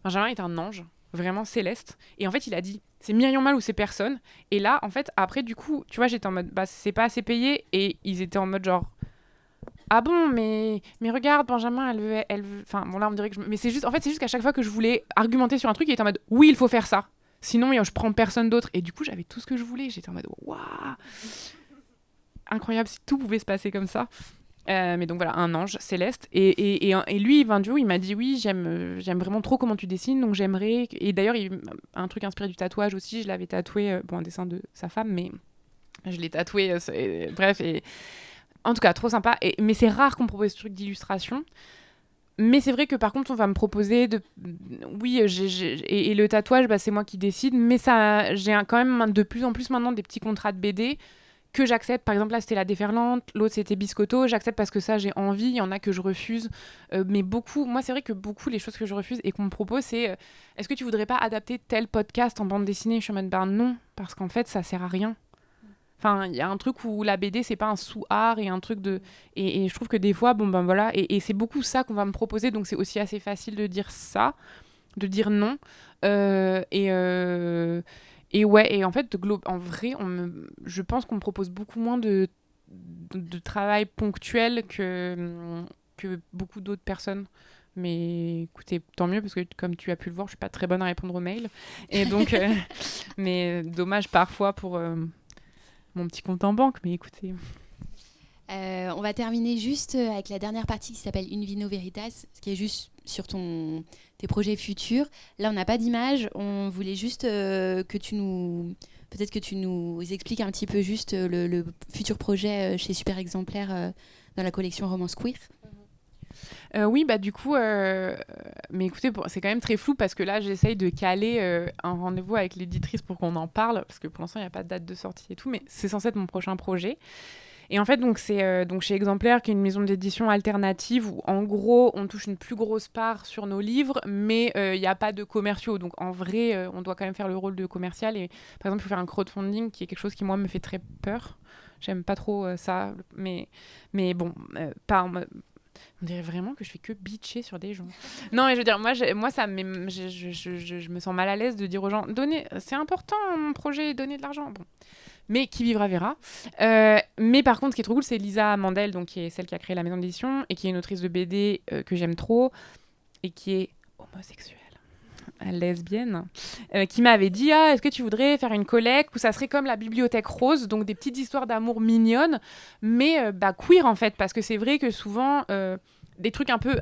Speaker 3: Benjamin est un ange, vraiment céleste. Et en fait, il a dit, c'est Myriam Mal ou c'est personne. Et là, en fait, après, du coup, tu vois, j'étais en mode, c'est pas assez payé. Et ils étaient en mode genre, ah bon, mais regarde, Benjamin, elle veut... Enfin, bon, là, on me dirait que mais c'est juste qu'à chaque fois que je voulais argumenter sur un truc, il était en mode, oui, il faut faire ça. Sinon, je prends personne d'autre. Et du coup, j'avais tout ce que je voulais. J'étais en mode, waouh, incroyable, si tout pouvait se passer comme ça. Mais donc voilà, un ange céleste. Et lui, Vindio, il m'a dit oui, j'aime vraiment trop comment tu dessines, donc j'aimerais... Et d'ailleurs, un truc inspiré du tatouage aussi, je l'avais tatoué, un dessin de sa femme, mais je l'ai tatoué, bref. Et... En tout cas, trop sympa. Mais c'est rare qu'on me propose ce truc d'illustration. Mais c'est vrai que par contre, on va me proposer de... Oui, et le tatouage, c'est moi qui décide, mais ça, j'ai quand même de plus en plus maintenant des petits contrats de BD. que j'accepte. Par exemple, là, c'était La Déferlante, l'autre, c'était Biscotto. J'accepte parce que ça, j'ai envie. Il y en a que je refuse. Mais beaucoup, moi, c'est vrai que beaucoup, les choses que je refuse et qu'on me propose, c'est est-ce que tu voudrais pas adapter tel podcast en bande dessinée? Je suis en mode, ben non, parce qu'en fait, ça sert à rien. Enfin, il y a un truc où la BD, c'est pas un sous-art et un truc de... Et je trouve que des fois, bon, ben voilà, et c'est beaucoup ça qu'on va me proposer, donc c'est aussi assez facile de dire ça, de dire non. Et ouais, et en fait, en vrai, je pense qu'on me propose beaucoup moins de travail ponctuel que beaucoup d'autres personnes. Mais écoutez, tant mieux, parce que comme tu as pu le voir, je suis pas très bonne à répondre aux mails. Et donc, mais dommage parfois pour... mon petit compte en banque, mais écoutez.
Speaker 1: On va terminer juste avec la dernière partie qui s'appelle In Vino Veritas, ce qui est juste sur tes projets futurs. Là, on n'a pas d'image. On voulait juste que tu nous expliques un petit peu juste le futur projet chez Super Exemplaire dans la collection Romance Queer.
Speaker 3: Oui, bah du coup, mais écoutez, c'est quand même très flou parce que là, j'essaye de caler un rendez-vous avec l'éditrice pour qu'on en parle, parce que pour l'instant, il n'y a pas de date de sortie et tout, mais c'est censé être mon prochain projet. Et en fait, donc, c'est donc chez Exemplaire, qui est une maison d'édition alternative où, en gros, on touche une plus grosse part sur nos livres, mais il n'y a pas de commerciaux. Donc, en vrai, on doit quand même faire le rôle de commercial. Et par exemple, il faut faire un crowdfunding, qui est quelque chose qui, moi, me fait très peur. J'aime pas trop ça, mais bon, pas en mode... On dirait vraiment que je fais que bitcher sur des gens. Non, mais je veux dire, moi ça je me sens mal à l'aise de dire aux gens, donnez, c'est important mon projet, donnez de l'argent. Bon. Mais qui vivra verra. Mais par contre, ce qui est trop cool, c'est Lisa Mandel, donc, qui est celle qui a créé la maison d'édition et qui est une autrice de BD que j'aime trop et qui est homosexuelle, lesbienne, qui m'avait dit est-ce que tu voudrais faire une collecte où ça serait comme la bibliothèque rose, donc des petites histoires d'amour mignonnes, mais queer en fait, parce que c'est vrai que souvent des trucs un peu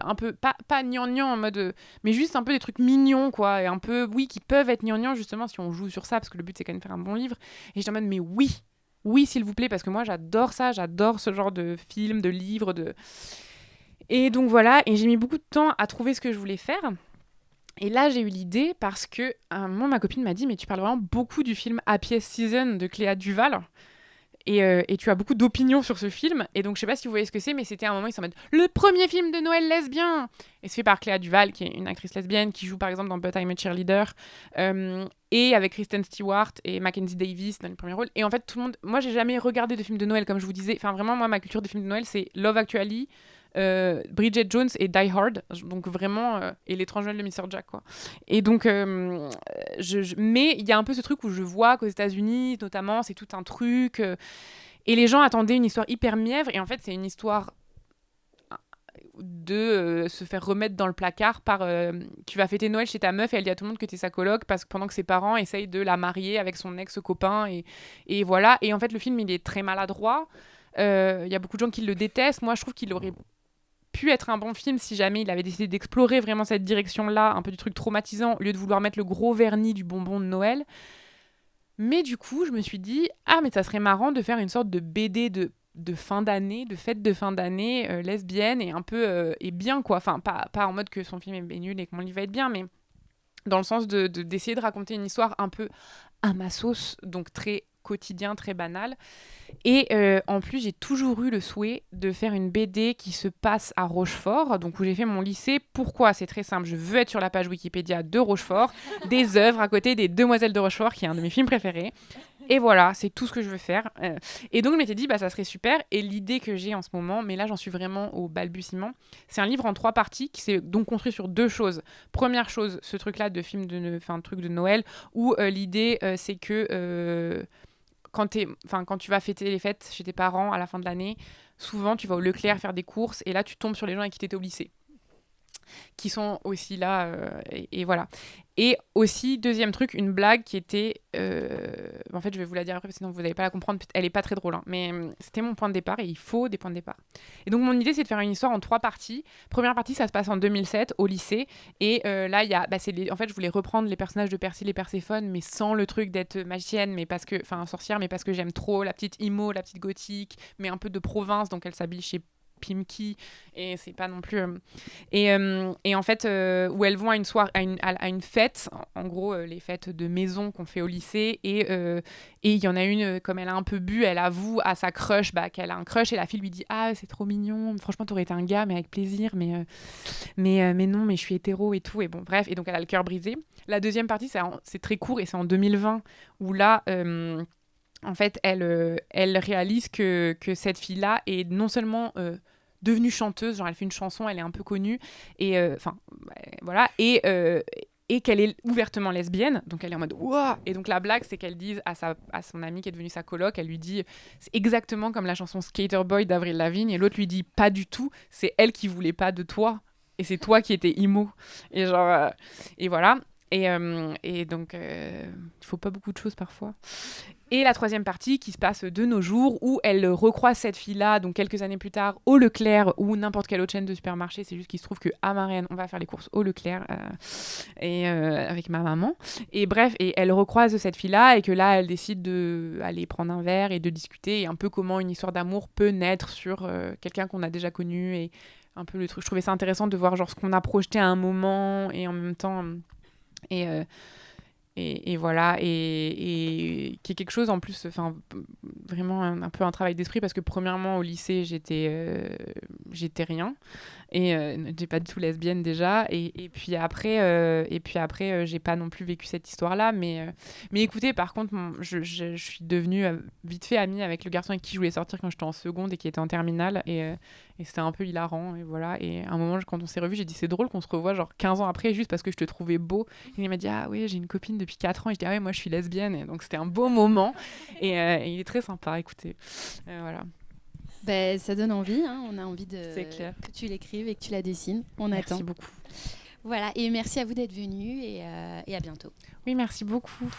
Speaker 3: pas gnangnan en mode mais juste un peu des trucs mignons quoi, et un peu qui peuvent être gnangnan justement si on joue sur ça, parce que le but c'est quand même de faire un bon livre. Et j'étais en mode mais oui s'il vous plaît, parce que moi j'adore ça, j'adore ce genre de film, de livre, et donc voilà, et j'ai mis beaucoup de temps à trouver ce que je voulais faire. Et là, j'ai eu l'idée parce que à un moment, ma copine m'a dit « Mais tu parles vraiment beaucoup du film Happiest Season de Cléa Duval. Et tu as beaucoup d'opinions sur ce film. Et donc, je sais pas si vous voyez ce que c'est, mais c'était un moment, ils sont en mode « Le premier film de Noël lesbien !» Et c'est fait par Cléa Duval, qui est une actrice lesbienne, qui joue par exemple dans But I'm a Cheerleader, et avec Kristen Stewart et Mackenzie Davis dans le premier rôle. Et en fait, tout le monde... Moi, j'ai jamais regardé de film de Noël, comme je vous disais. Enfin, vraiment, moi, ma culture des films de Noël, c'est Love Actually, Bridget Jones et Die Hard, donc vraiment et l'étrange Noël de Mr. Jack quoi. Et donc mais il y a un peu ce truc où je vois qu'aux États-Unis notamment c'est tout un truc et les gens attendaient une histoire hyper mièvre, et en fait c'est une histoire de se faire remettre dans le placard par tu vas fêter Noël chez ta meuf et elle dit à tout le monde que t'es sa coloc, parce que pendant que ses parents essayent de la marier avec son ex-copain, et voilà. Et en fait le film il est très maladroit, y a beaucoup de gens qui le détestent. Moi je trouve qu'il aurait pu être un bon film si jamais il avait décidé d'explorer vraiment cette direction-là, un peu du truc traumatisant, au lieu de vouloir mettre le gros vernis du bonbon de Noël. Mais du coup, je me suis dit, mais ça serait marrant de faire une sorte de BD de fin d'année, de fête de fin d'année lesbienne, et un peu et bien quoi. Enfin, pas en mode que son film est nul et que mon livre va être bien, mais dans le sens d'essayer de raconter une histoire un peu à ma sauce, donc très quotidien, très banal. Et en plus, j'ai toujours eu le souhait de faire une BD qui se passe à Rochefort, donc où j'ai fait mon lycée. Pourquoi ? C'est très simple, je veux être sur la page Wikipédia de Rochefort, des œuvres à côté des Demoiselles de Rochefort, qui est un de mes films préférés. Et voilà, c'est tout ce que je veux faire. Et donc, je m'étais dit, ça serait super. Et l'idée que j'ai en ce moment, mais là, j'en suis vraiment au balbutiement, c'est un livre en 3 parties qui s'est donc construit sur 2 choses. Première chose, ce truc-là de film truc de Noël, où l'idée, c'est que... quand tu vas fêter les fêtes chez tes parents à la fin de l'année, souvent tu vas au Leclerc faire des courses, et là tu tombes sur les gens avec qui tu étais au lycée, qui sont aussi là, et voilà. Et aussi, deuxième truc, une blague qui était... en fait, je vais vous la dire après, sinon vous n'allez pas la comprendre. Elle n'est pas très drôle, hein, mais c'était mon point de départ, et il faut des points de départ. Et donc, mon idée, c'est de faire une histoire en 3 parties. Première partie, ça se passe en 2007, au lycée. Et là, il y a... en fait, je voulais reprendre les personnages de Percy et Perséphone, mais sans le truc d'être magicienne, sorcière, mais parce que j'aime trop la petite emo, la petite gothique, mais un peu de province, donc elle s'habille chez Pimki, et c'est pas non plus... Et en fait, où elles vont à une soirée, à une fête, en gros, les fêtes de maison qu'on fait au lycée, et il y en a une, comme elle a un peu bu, elle avoue à sa crush qu'elle a un crush, et la fille lui dit « Ah, c'est trop mignon, franchement, t'aurais été un gars, mais avec plaisir, mais non, mais je suis hétéro et tout. » Et bon, bref, et donc elle a le cœur brisé. La deuxième partie, c'est très court, et c'est en 2020, où là... en fait, elle réalise que cette fille-là est non seulement devenue chanteuse, genre elle fait une chanson, elle est un peu connue, et voilà, et qu'elle est ouvertement lesbienne, donc elle est en mode ouah. Et donc la blague, c'est qu'elle dise à son amie qui est devenue sa coloc, elle lui dit c'est exactement comme la chanson Skater Boy d'Avril Lavigne, et l'autre lui dit pas du tout, c'est elle qui voulait pas de toi, et c'est toi qui étais emo. Et genre et voilà. Et donc, il faut pas beaucoup de choses parfois. Et la troisième partie qui se passe de nos jours, où elle recroise cette fille-là, donc quelques années plus tard, au Leclerc ou n'importe quelle autre chaîne de supermarché. C'est juste qu'il se trouve qu'à Marianne, on va faire les courses au Leclerc avec ma maman. Et bref, et elle recroise cette fille-là, et que là, elle décide d'aller prendre un verre et de discuter, et un peu comment une histoire d'amour peut naître sur quelqu'un qu'on a déjà connu, et un peu le truc. Je trouvais ça intéressant de voir genre ce qu'on a projeté à un moment, et en même temps... Et voilà, et qui est quelque chose en plus, enfin vraiment un peu un travail d'esprit, parce que premièrement au lycée j'étais rien, et j'ai pas du tout lesbienne déjà, et puis après j'ai pas non plus vécu cette histoire-là, mais écoutez, par contre je suis devenue vite fait amie avec le garçon avec qui je voulais sortir quand j'étais en seconde et qui était en terminale, et c'était un peu hilarant, et voilà. Et à un moment, quand on s'est revus, j'ai dit c'est drôle qu'on se revoie genre 15 ans après juste parce que je te trouvais beau. Et il m'a dit ah oui, j'ai une copine depuis 4 ans, et je dis ah ouais, moi je suis lesbienne, et donc c'était un beau moment, et il est très sympa, écoutez, voilà.
Speaker 1: Ben, ça donne envie, hein. On a envie
Speaker 3: C'est clair.
Speaker 1: que tu l'écrives et que tu la dessines. On
Speaker 3: Merci
Speaker 1: attend.
Speaker 3: beaucoup.
Speaker 1: Voilà, et merci à vous d'être venus, et à bientôt.
Speaker 3: Oui, merci beaucoup.